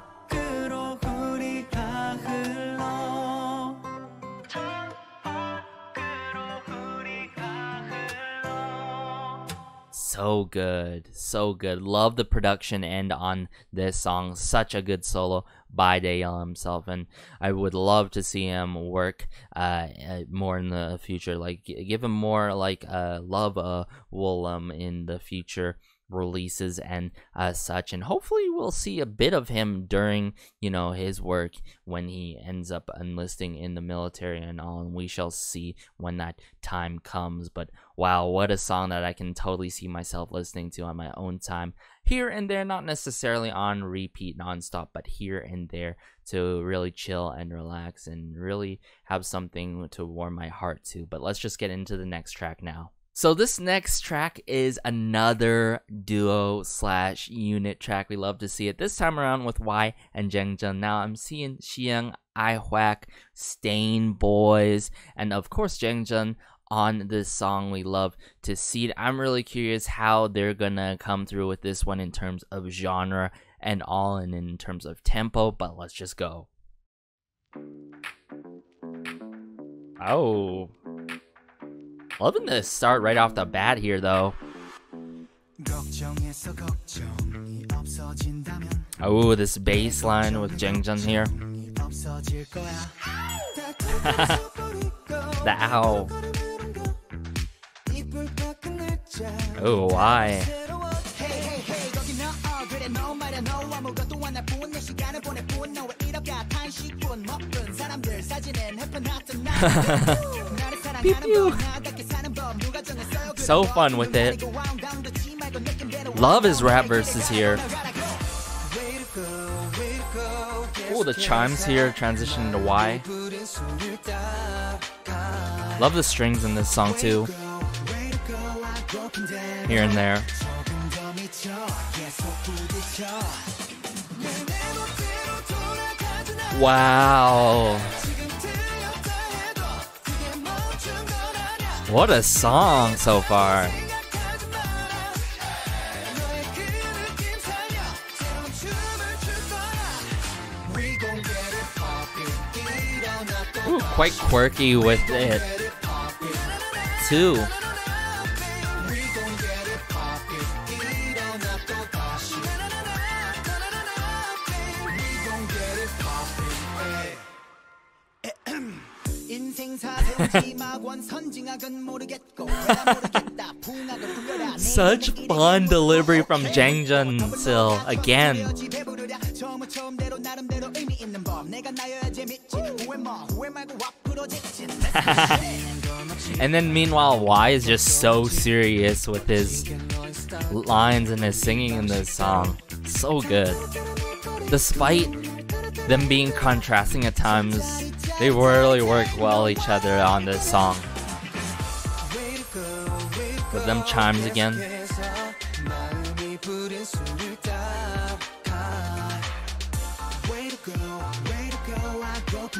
So good, so good. Love the production end on this song. Such a good solo by Daeyeol himself, and I would love to see him work more in the future. Like, give him more like love Woolum in the future releases and such, and hopefully we'll see a bit of him during, you know, his work when he ends up enlisting in the military and all, and we shall see when that time comes. But wow, what a song that I can totally see myself listening to on my own time, here and there, not necessarily on repeat nonstop, but here and there to really chill and relax and really have something to warm my heart to. But let's just get into the next track now. So this next track is another duo/unit track. We love to see it. This time around with Y and Jang Jun. Now I'm seeing Seung, IHWAC, Stain Boys, and of course Jang Jun on this song. We love to see it. I'm really curious how they're gonna come through with this one in terms of genre and all, and in terms of tempo, but let's just go. Oh. Loving the start right off the bat here, though. Oh, this bass line with Jang Jun here. The ow. Oh, why? Pew pew. So fun with it. Love his rap verses here. Oh, the chimes here transition to Y. Love the strings in this song too. Here and there. Wow. What a song so far. quite quirky with it too. Such fun delivery from Jang Jun still again. And then meanwhile Y is just so serious with his lines and his singing in this song. So good. Despite them being contrasting at times, they really work well each other on this song. With them chimes again.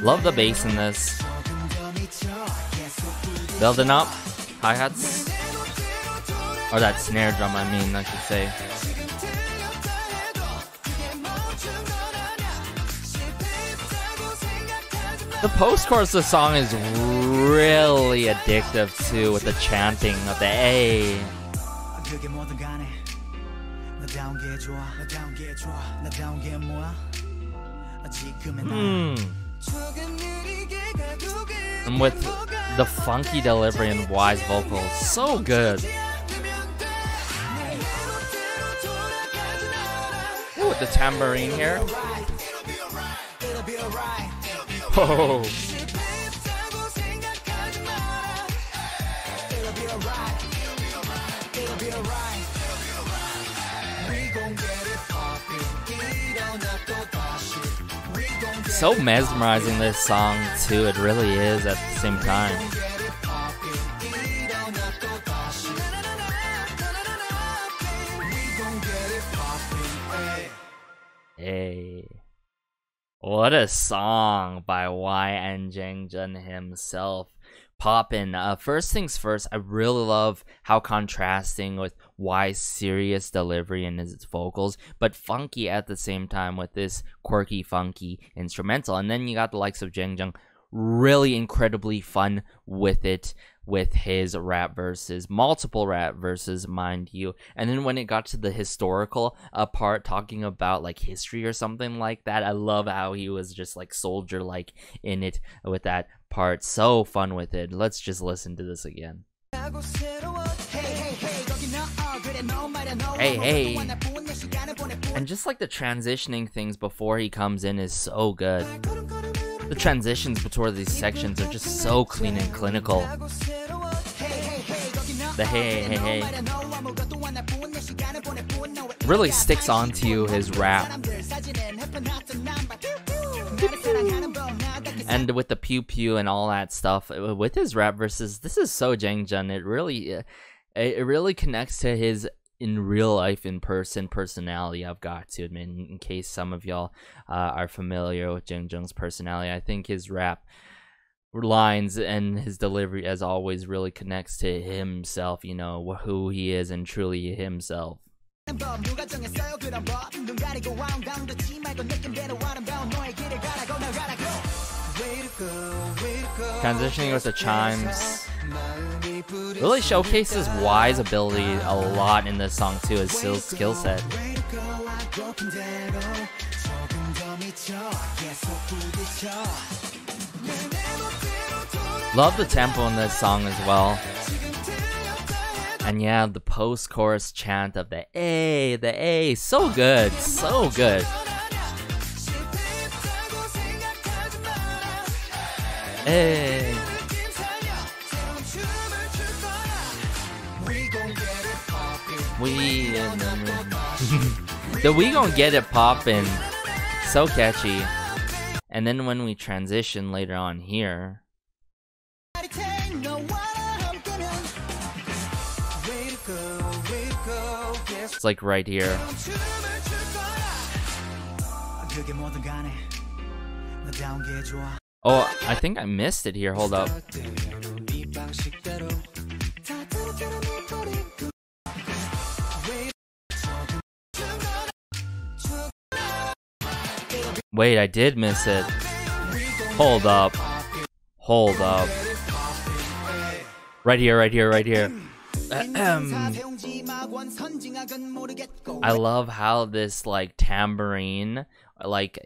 Love the bass in this. Building up. Hi-hats. Or that snare drum, I should say. The post-chorus of the song is really addictive too, with the chanting of the A. And with the funky delivery and Y's vocals, so good. Ooh, with the tambourine here. Oh. So mesmerizing, this song too, it really is at the same time. Hey. What a song by Y and Jang Jun himself. Poppin'. First things first, I really love how contrasting with Y's serious delivery and his vocals, but funky at the same time with this quirky, funky instrumental. And then you got the likes of Jang Jun, really incredibly fun with it, with his rap verses, multiple rap verses, mind you. And then when it got to the historical part, talking about like history or something like that, I love how he was just like soldier like in it with that part. So fun with it. Let's just listen to this again. Hey, hey. And just like the transitioning things before he comes in is so good. The transitions between these sections are just so clean and clinical. The hey, hey, hey. Really sticks onto you, his rap. And with the pew pew and all that stuff, with his rap verses, this is so Jang Jun. It really connects to his in real life, in person personality, I've got to admit, in case some of y'all are familiar with Jang Jun's personality. I think his rap lines and his delivery, as always, really connects to himself, you know, who he is and truly himself. Transitioning with the chimes really showcases Y's ability a lot in this song too, his skill set. Love the tempo in this song as well. And yeah, the post-chorus chant of the A, so good, so good. Hey. We gon' get it poppin'. So catchy. And then when we transition later on here, it's like right here. Oh, I think I missed it here. Hold up. Wait, I did miss it. Hold up. Hold up. Right here, right here, right here. I love how this like tambourine, like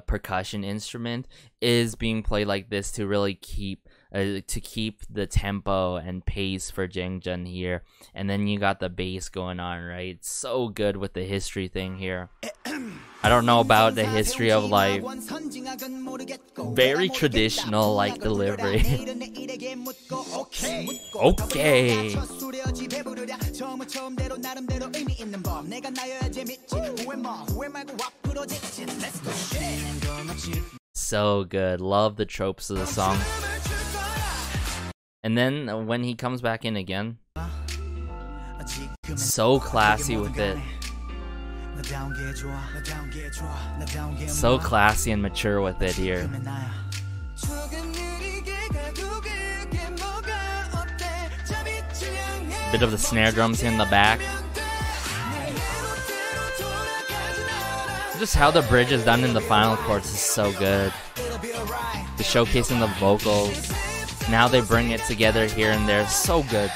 percussion instrument, is being played like this to really keep the tempo and pace for Jang Jun here. And then you got the bass going on, right? It's so good with the history thing here. I don't know about the history of like very traditional like delivery. Okay. So good. Love the tropes of the song. And then when he comes back in again, so classy with it. So classy and mature with it here. Bit of the snare drums in the back. Just how the bridge is done in the final chords is so good. The showcasing the vocals. Now they bring it together here and there. So good.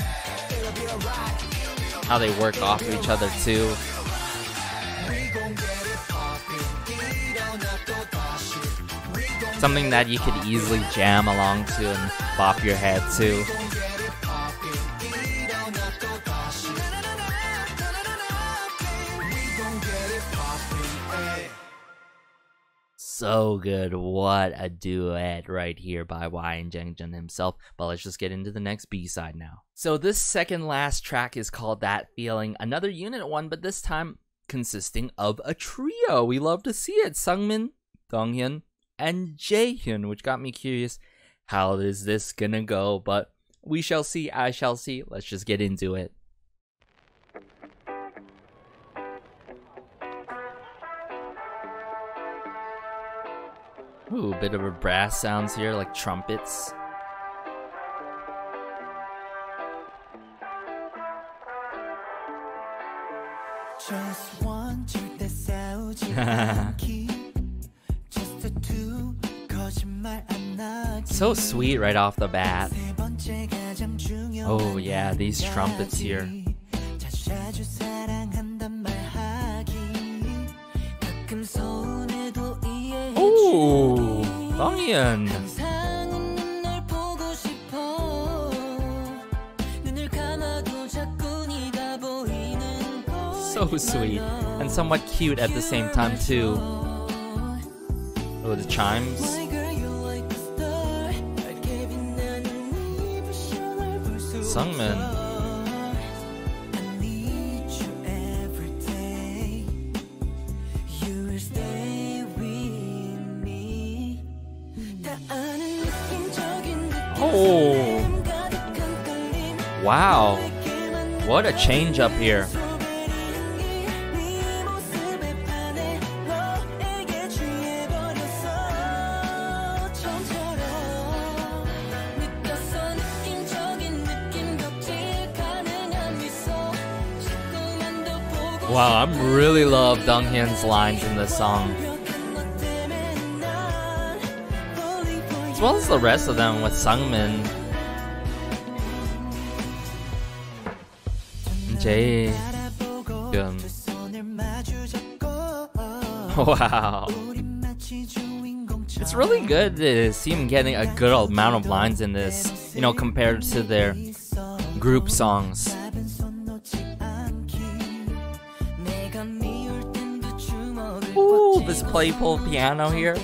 How they work off of each other too. Something that you could easily jam along to and bop your head to. So good. What a duet right here by Y and Jang Jun himself. But let's just get into the next B-side now. So this second last track is called That Feeling. Another unit one, but this time consisting of a trio. We love to see it. Seungmin, Donghyun, and Jaehyun, which got me curious. How is this gonna go? But we shall see. I shall see. Let's just get into it. Ooh, a bit of a brass sounds here, like trumpets. So sweet right off the bat. Oh yeah, these trumpets here. Ooh, Donghyun. So sweet and somewhat cute at the same time too. Oh, the chimes. Seungmin. Oh, wow, what a change up here. Wow, I really love Donghyun's lines in this song. As well as the rest of them with Seungmin. Jaehyun. Wow. It's really good to see him getting a good amount of lines in this, you know, compared to their group songs. Ooh, this playful piano here.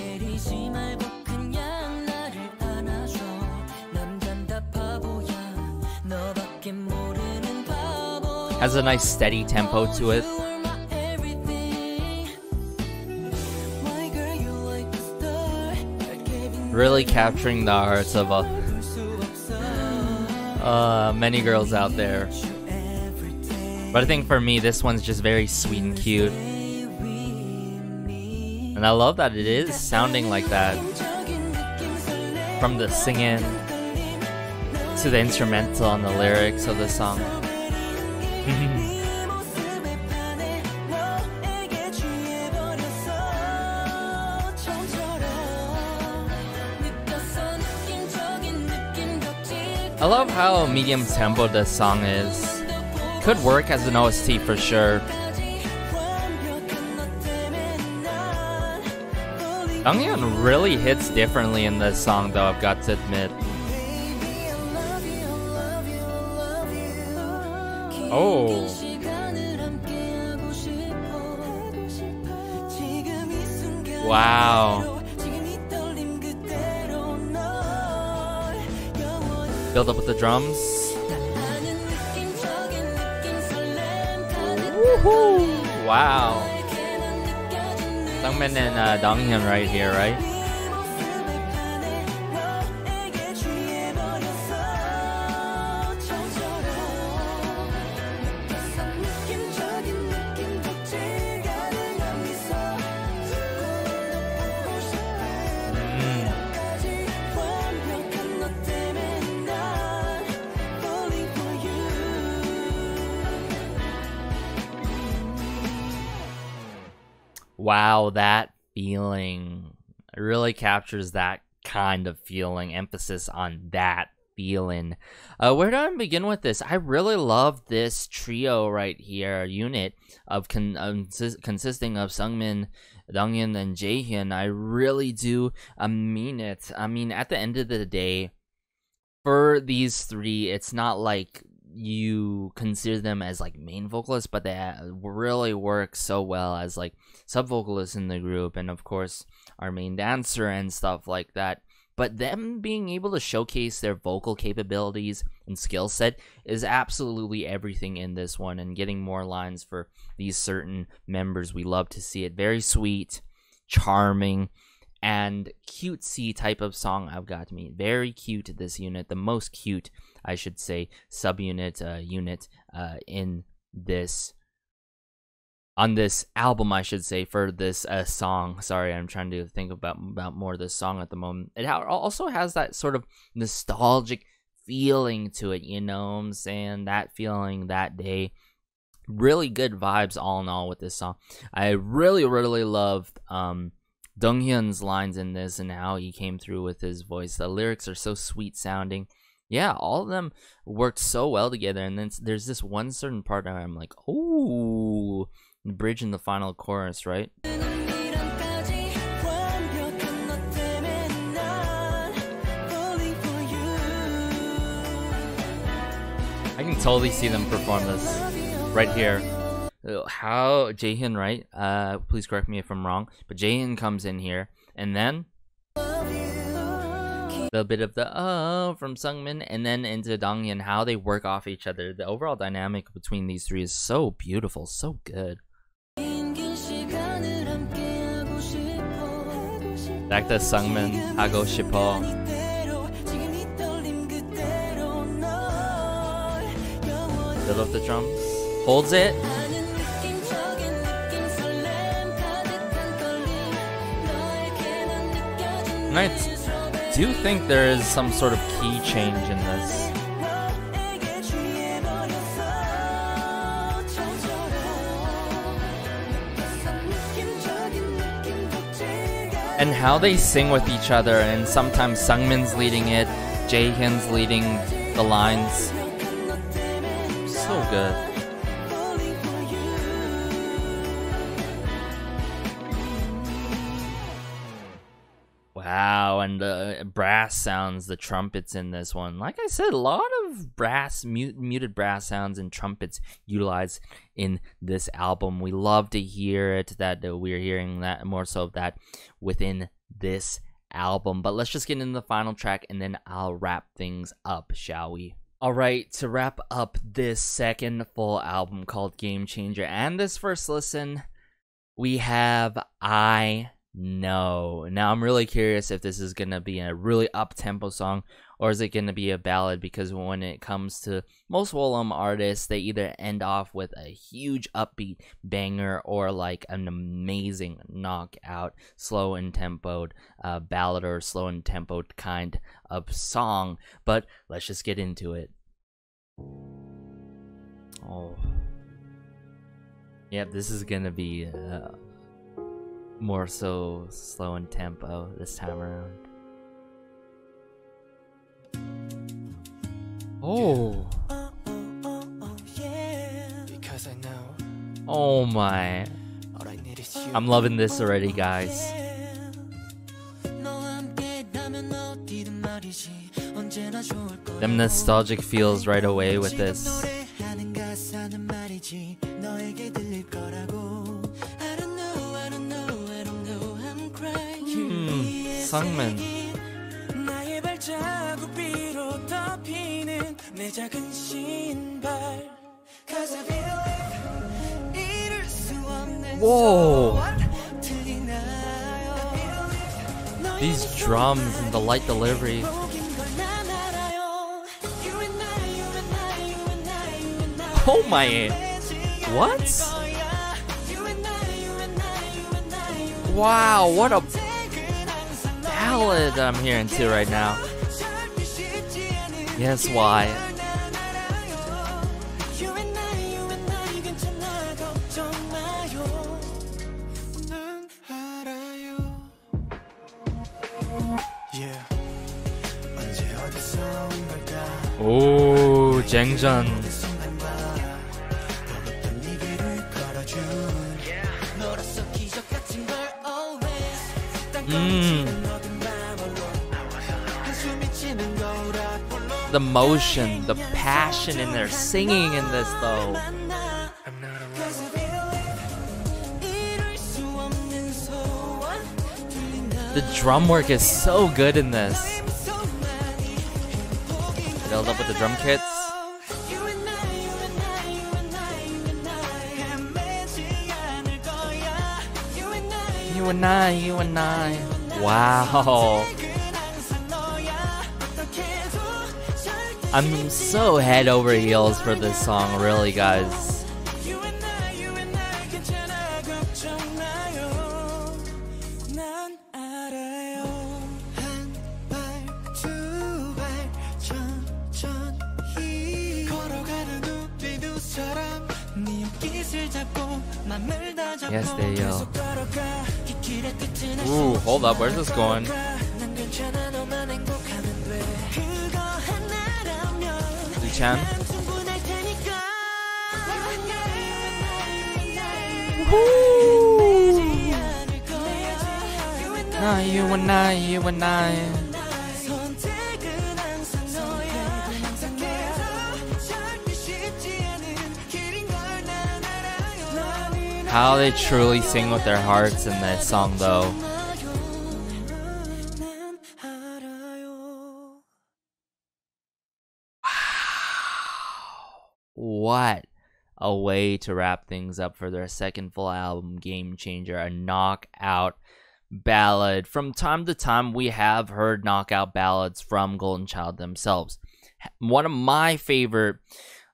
Has a nice steady tempo to it. Really capturing the hearts of many girls out there. But I think for me, this one's just very sweet and cute. And I love that it is sounding like that. From the singing to the instrumental and the lyrics of the song. I love how medium tempo this song is. Could work as an OST for sure. Jang Jun really hits differently in this song though, I've got to admit. Oh. Wow. Build up with the drums. Woohoo! Wow. Seungmin and Jang Jun right here, right? Wow, that feeling. It really captures that kind of feeling. Emphasis on that feeling. Where do I begin with this? I really love this trio right here, unit of consisting of Seungmin, Jang Jun, and Jaehyun. I really do mean it. I mean, at the end of the day, for these three, it's not like you consider them as like main vocalists, but they really work so well as like sub vocalists in the group, and of course our main dancer and stuff like that. But them being able to showcase their vocal capabilities and skill set is absolutely everything in this one, and getting more lines for these certain members, we love to see it. Very sweet, charming, and cutesy type of song, I've got to mean. Very cute, this unit. The most cute, I should say, subunit unit in this, on this album, I should say, for this song. Sorry, I'm trying to think about more of this song at the moment. It also has that sort of nostalgic feeling to it, you know what I'm saying? That feeling, that day. Really good vibes all in all with this song. I really loved Jang Hyun's lines in this and how he came through with his voice. The lyrics are so sweet sounding. Yeah, all of them worked so well together. And then there's this one certain part where I'm like, oh, the bridge in the final chorus, right? I can totally see them perform this right here. How Jaehyun, right? Please correct me if I'm wrong, but Jaehyun comes in here, and then a little bit of the from Seungmin, and then into Jang Jun. How they work off each other. The overall dynamic between these three is so beautiful, so good. Back to Seungmin, 하고 싶어. Build up the drums, holds it. And I do think there is some sort of key change in this. And how they sing with each other, and sometimes Seungmin's leading it, Jaehyun's leading the lines. So good. Wow, and the brass sounds, the trumpets in this one. Like I said, a lot of brass, muted brass sounds and trumpets utilized in this album. We love to hear it, that we're hearing that more so of that within this album. But let's just get into the final track, and then I'll wrap things up, shall we? Alright, to wrap up this second full album called Game Changer and this first listen, we have I Know. Now I'm really curious if this is going to be a really up-tempo song, or is it going to be a ballad, because when it comes to most Wolom artists, they either end off with a huge upbeat banger or like an amazing knockout, slow and tempoed ballad or slow and tempoed kind of song. But let's just get into it. Oh. Yep, this is going to be more so slow and tempo this time around. Oh. Because I know Oh my. all I need is you. I'm loving this already, guys. Them nostalgic feels right away with this. Seungmin. 나의 발자국 위로 덮이는 내 작은 신발. 'Cause I believe 이룰 수 없는 Whoa. 소원 들리나요? These drums and the light delivery. 모든 걸 난 알아요. You and I, you and I, you and I, you and I. Oh my. What? You and I, you and I, you and I, you and I. Wow, what a ballad I'm hearing too right now. Yes, why? Oh, Jang Jun. The motion, the passion in their singing in this though. The drum work is so good in this. Build up with the drum kits. You and I, you and I. Wow. I'm so head over heels for this song, really, guys. Yes, Daeyeol. Ooh, hold up, where's this going? Chan. Nah, you and I, you and I. How they truly sing with their hearts in this song, though. What a way to wrap things up for their second full album, Game Changer, a knockout ballad. From time to time, we have heard knockout ballads from Golden Child themselves. One of my favorite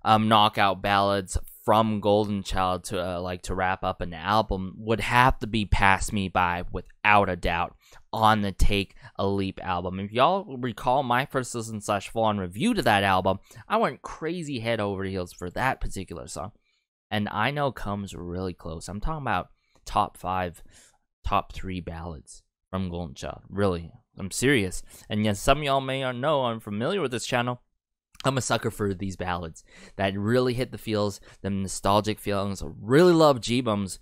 knockout ballads from Golden Child to wrap up an album would have to be Pass Me By, without a doubt, on the Take a Leap album. If y'all recall my first listen / full-on review to that album, I went crazy head over heels for that particular song. And I Know comes really close. I'm talking about top 5, top 3 ballads from Golden Child. Really, I'm serious. And yes, some of y'all may not know, I'm familiar with this channel. I'm a sucker for these ballads that really hit the feels, the nostalgic feelings. I really love Ji Beom's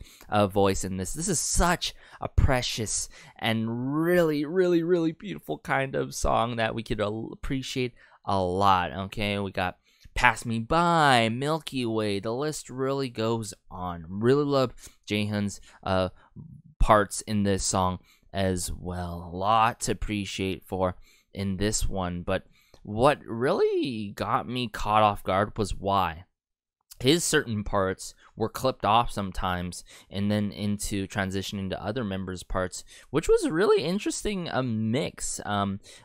voice in this. This is such a precious and really, really, really beautiful kind of song that we could appreciate a lot. Okay, we got Pass Me By, Milky Way. The list really goes on. Really love Jaehyun's parts in this song as well. A lot to appreciate for in this one, but what really got me caught off guard was why his certain parts were clipped off sometimes and then into transitioning to other members' parts, which was a really interesting mix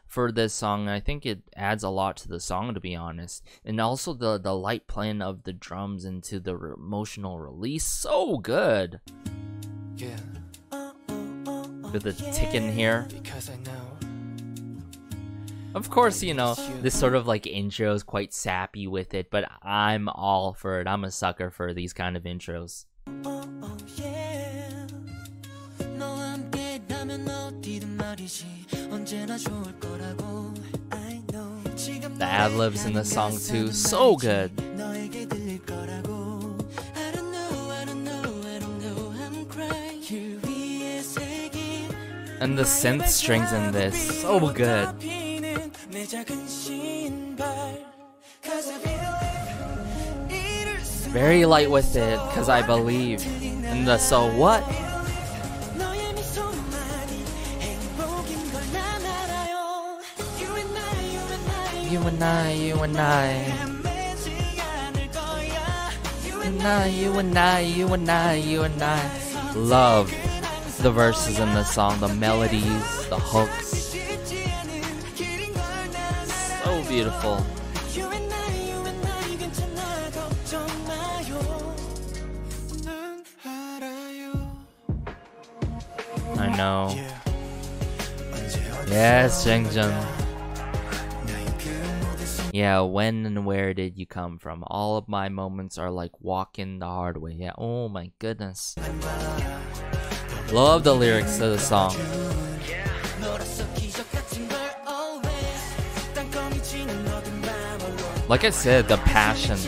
for this song. I think it adds a lot to the song, to be honest. And also the light playing of the drums into the emotional release, so good. Yeah. With the ticking here. Because I know. Of course, you know, this sort of like intro is quite sappy with it, but I'm all for it. I'm a sucker for these kind of intros. The ad-libs in the song too, so good. 너에게 들릴 거라고. I don't know, I don't know, I don't know, I'm crying. 길 위에 새긴 And the synth strings in this, so good. 내 작은 신발. 'Cause I believe 이룰 수 Very light with it, cause I believe. And the so what? 너의 미소만이 행복인 걸 난 알아요. You and I, you and I, You and I, you and I. 헤매지 않을 거야. You And I, you and I, you and I, you and I. Love the verses in the song, the melodies, the hooks. 쉽지 않은 길인 걸 난 알아요. So beautiful. You and I 괜찮아 걱정 마요. 난 알아요. I know. Yes, Jang Jun. Yeah, when and where did you come from? All of my moments are like walking the hard way. Yeah, oh my goodness. Love the lyrics to the song. 너라서 기적 같은 걸 always. 땅콩이 지는 어둠 밤으로. Like I said, the passion,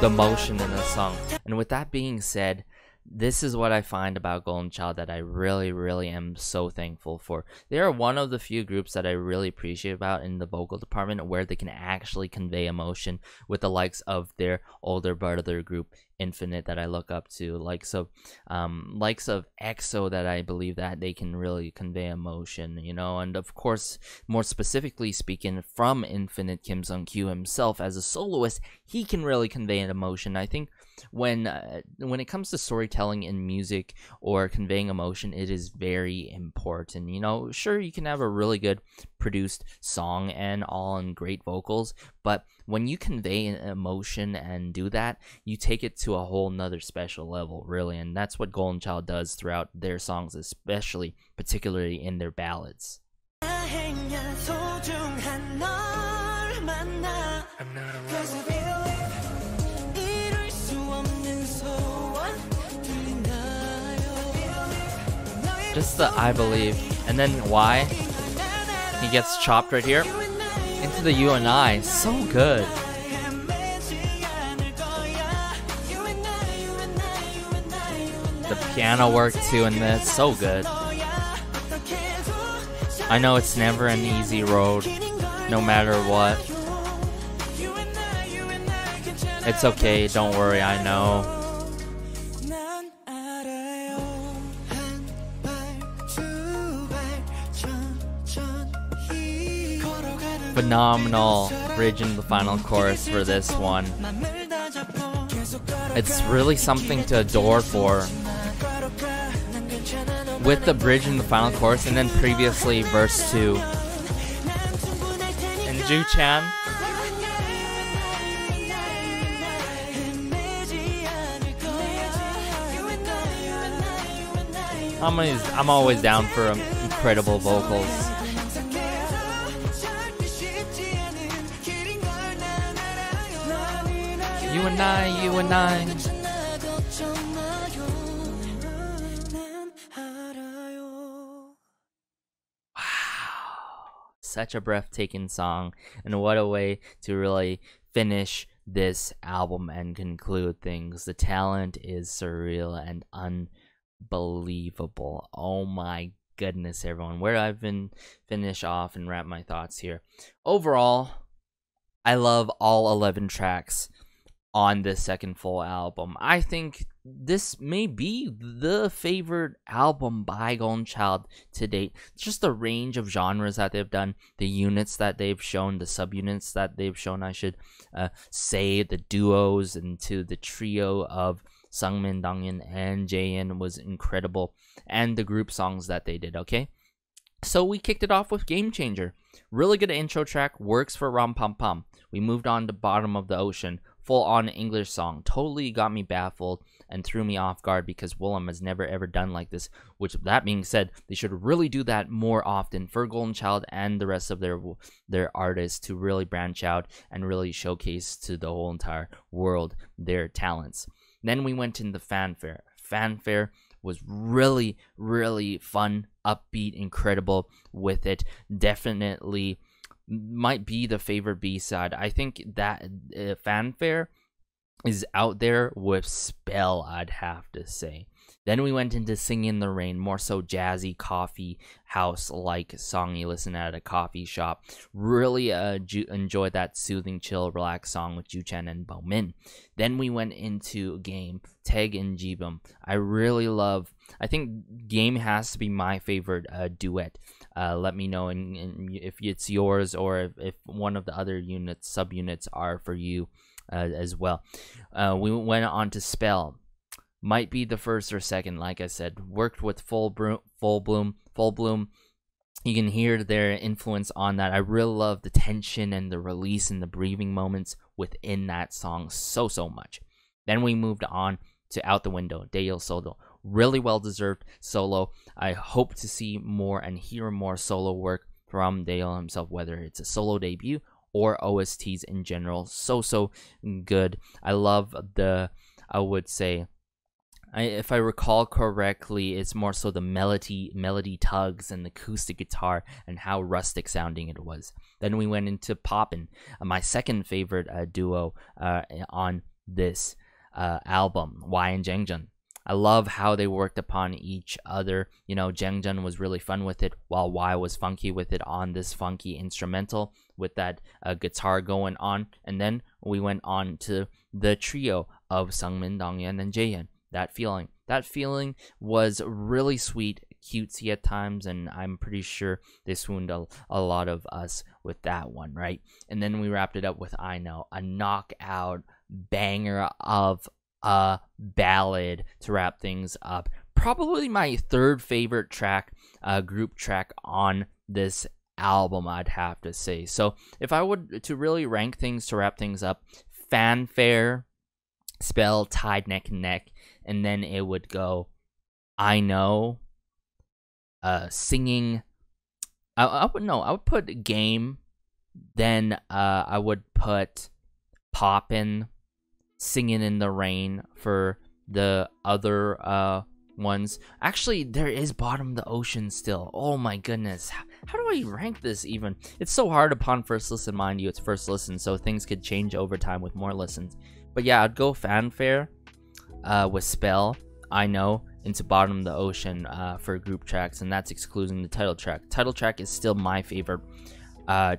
the emotion in this song. And with that being said, this is what I find about Golden Child that I really, really am so thankful for. They are one of the few groups that I really appreciate about in the vocal department where they can actually convey emotion with the likes of their older brother group, Infinite, that I look up to, likes of EXO, that I believe that they can really convey emotion, you know, and of course, more specifically speaking, from Infinite, Kim Sung-kyu himself as a soloist, he can really convey an emotion. I think when it comes to storytelling in music or conveying emotion, it is very important. You know, sure, you can have a really good produced song and all and great vocals, but when you convey an emotion and do that, you take it to a whole nother special level, really. And that's what Golden Child does throughout their songs, especially particularly in their ballads. 다행이야, 소중한 널 만나. 'Cause I believe 이룰 수 없는 소원 들리나요. Just the I believe, and then why he gets chopped right here into the you and I, so good. The piano work too in this, so good. I know it's never an easy road, no matter what. It's okay, don't worry, I know. 난 알아요. 한 발, 두 발, 천천히 걸어가는 Phenomenal bridge in the final chorus for this one. 맘을 다 잡고 계속 걸어가. It's really something to adore for. 걸어가. 난 괜찮아, 너 With the bridge in the final chorus and then previously verse 2. And Ju Chan, I'm always down for incredible vocals. You and I, you and I. Such a breathtaking song, and what a way to really finish this album and conclude things. The talent is surreal and unbelievable. Oh my goodness, everyone. Where I've been finish off and wrap my thoughts here. Overall, I love all 11 tracks on this second full album. I think this may be the favorite album by Golden Child to date. Just the range of genres that they've done, the units that they've shown, the subunits that they've shown, I should say, the duos into the trio of Sungmin, Donghyun, and Jaein was incredible, and the group songs that they did, okay? So we kicked it off with Game Changer. Really good intro track, works for Ram Pam Pam. We moved on to Bottom of the Ocean. Full-on English song. Totally got me baffled and threw me off guard because Willem has never ever done like this. Which, that being said, they should really do that more often for Golden Child and the rest of their artists to really branch out and really showcase to the whole entire world their talents. Then we went into Fanfare. Fanfare was really, really fun, upbeat, incredible with it. Definitely might be the favorite B-side. I think that Fanfare is out there with Spell, I'd have to say. Then we went into Sing in the Rain, more so jazzy coffee house like song you listen at a coffee shop. Really enjoyed that soothing, chill, relaxed song with Juchen and Beom. Then we went into Game, Taeg and Ji Beom. I think Game has to be my favorite duet. Let me know if it's yours, or if one of the other subunits are for you as well. We went on to Spell. Might be the first or second, like I said. Worked with Full Bloom. You can hear their influence on that. I really love the tension and the release and the breathing moments within that song so much. Then we moved on to Out the Window, Daeyeol solo. Really well deserved solo. I hope to see more and hear more solo work from Daeyeol himself, whether it's a solo debut or OSTs in general. So good. I love I would say, if I recall correctly, it's more so the melody tugs and the acoustic guitar and how rustic sounding it was. Then we went into POPPIN, my second favorite duo on this album, Y and Jang Jun. I love how they worked upon each other. You know, Jang Jun was really fun with it, while Y was funky with it on this funky instrumental with that guitar going on. And then we went on to the trio of Seungmin, Donghyun, and Jaehyun. That feeling was really sweet, cutesy at times, and I'm pretty sure they swooned a lot of us with that one, right? And then we wrapped it up with I Know, a knockout banger of a ballad to wrap things up. Probably my third favorite track, group track on this album, I'd have to say. So if I would to really rank things to wrap things up, Fanfare, Spell tied neck and neck, and then it would go I Know, singing. I would put Game, then I would put Poppin', Singing in the Rain for the other ones. Actually, there is Bottom of the Ocean still. Oh my goodness, how do I rank this even? It's so hard upon first listen, mind you, it's first listen, so things could change over time with more listens. But yeah, I'd go Fanfare with Spell, I Know, into Bottom of the Ocean for group tracks, and that's excluding the title track. Title track is still my favorite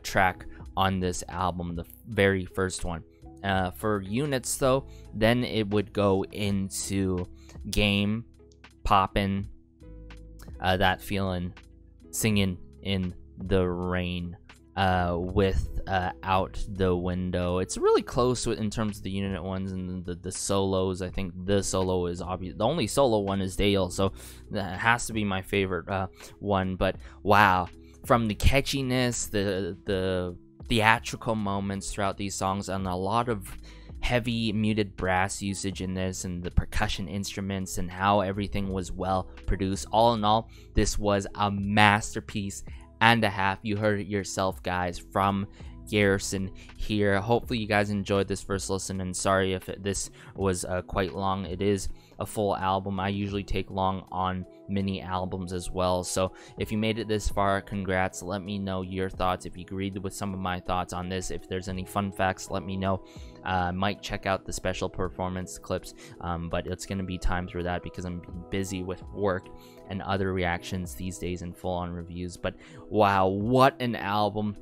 track on this album, the very first one. For units though, then it would go into Game, Poppin', That Feeling, Singing in the Rain, with Out the Window. It's really close in terms of the unit ones and the solos. I think the solo is obvious. The only solo one is Daeyeol, so that has to be my favorite one. But wow, from the catchiness, the theatrical moments throughout these songs, and a lot of heavy muted brass usage in this, and the percussion instruments, and how everything was well produced. All in all, this was a masterpiece and a half. You heard it yourself, guys, from Garrison here. Hopefully you guys enjoyed this first listen, and sorry if this was quite long. It is a full album. I usually take long on mini albums as well, so if you made it this far, congrats. Let me know your thoughts, if you agreed with some of my thoughts on this. If there's any fun facts, let me know. Might check out the special performance clips, but it's going to be time through that because I'm busy with work and other reactions these days and full-on reviews. But wow, what an album.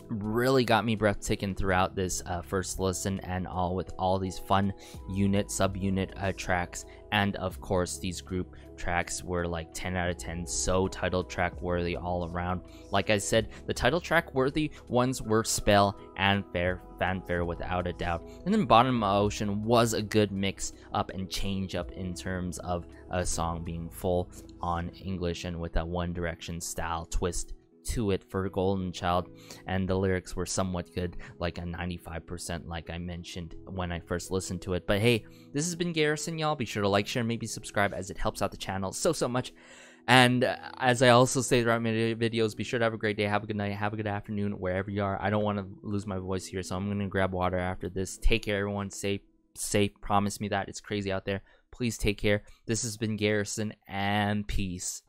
Really got me breathtaking throughout this first listen, and all with all these fun subunit tracks, and of course these group tracks were like 10 out of 10, so title track worthy all around. Like I said, the title track worthy ones were Spell and Fanfare without a doubt, and then Bottom of the Ocean was a good mix up and change up in terms of a song being full on English and with a One Direction style twist to it for Goldenchild, and the lyrics were somewhat good, like a 95%, like I mentioned when I first listened to it. But hey, this has been Garrison, y'all. Be sure to like, share, maybe subscribe, as it helps out the channel so much. And as I also say throughout my videos, be sure to have a great day, have a good night, have a good afternoon, wherever you are. I don't want to lose my voice here, so I'm gonna grab water after this. Take care, everyone. Safe, promise me that. It's crazy out there. Please take care. This has been Garrison, and peace.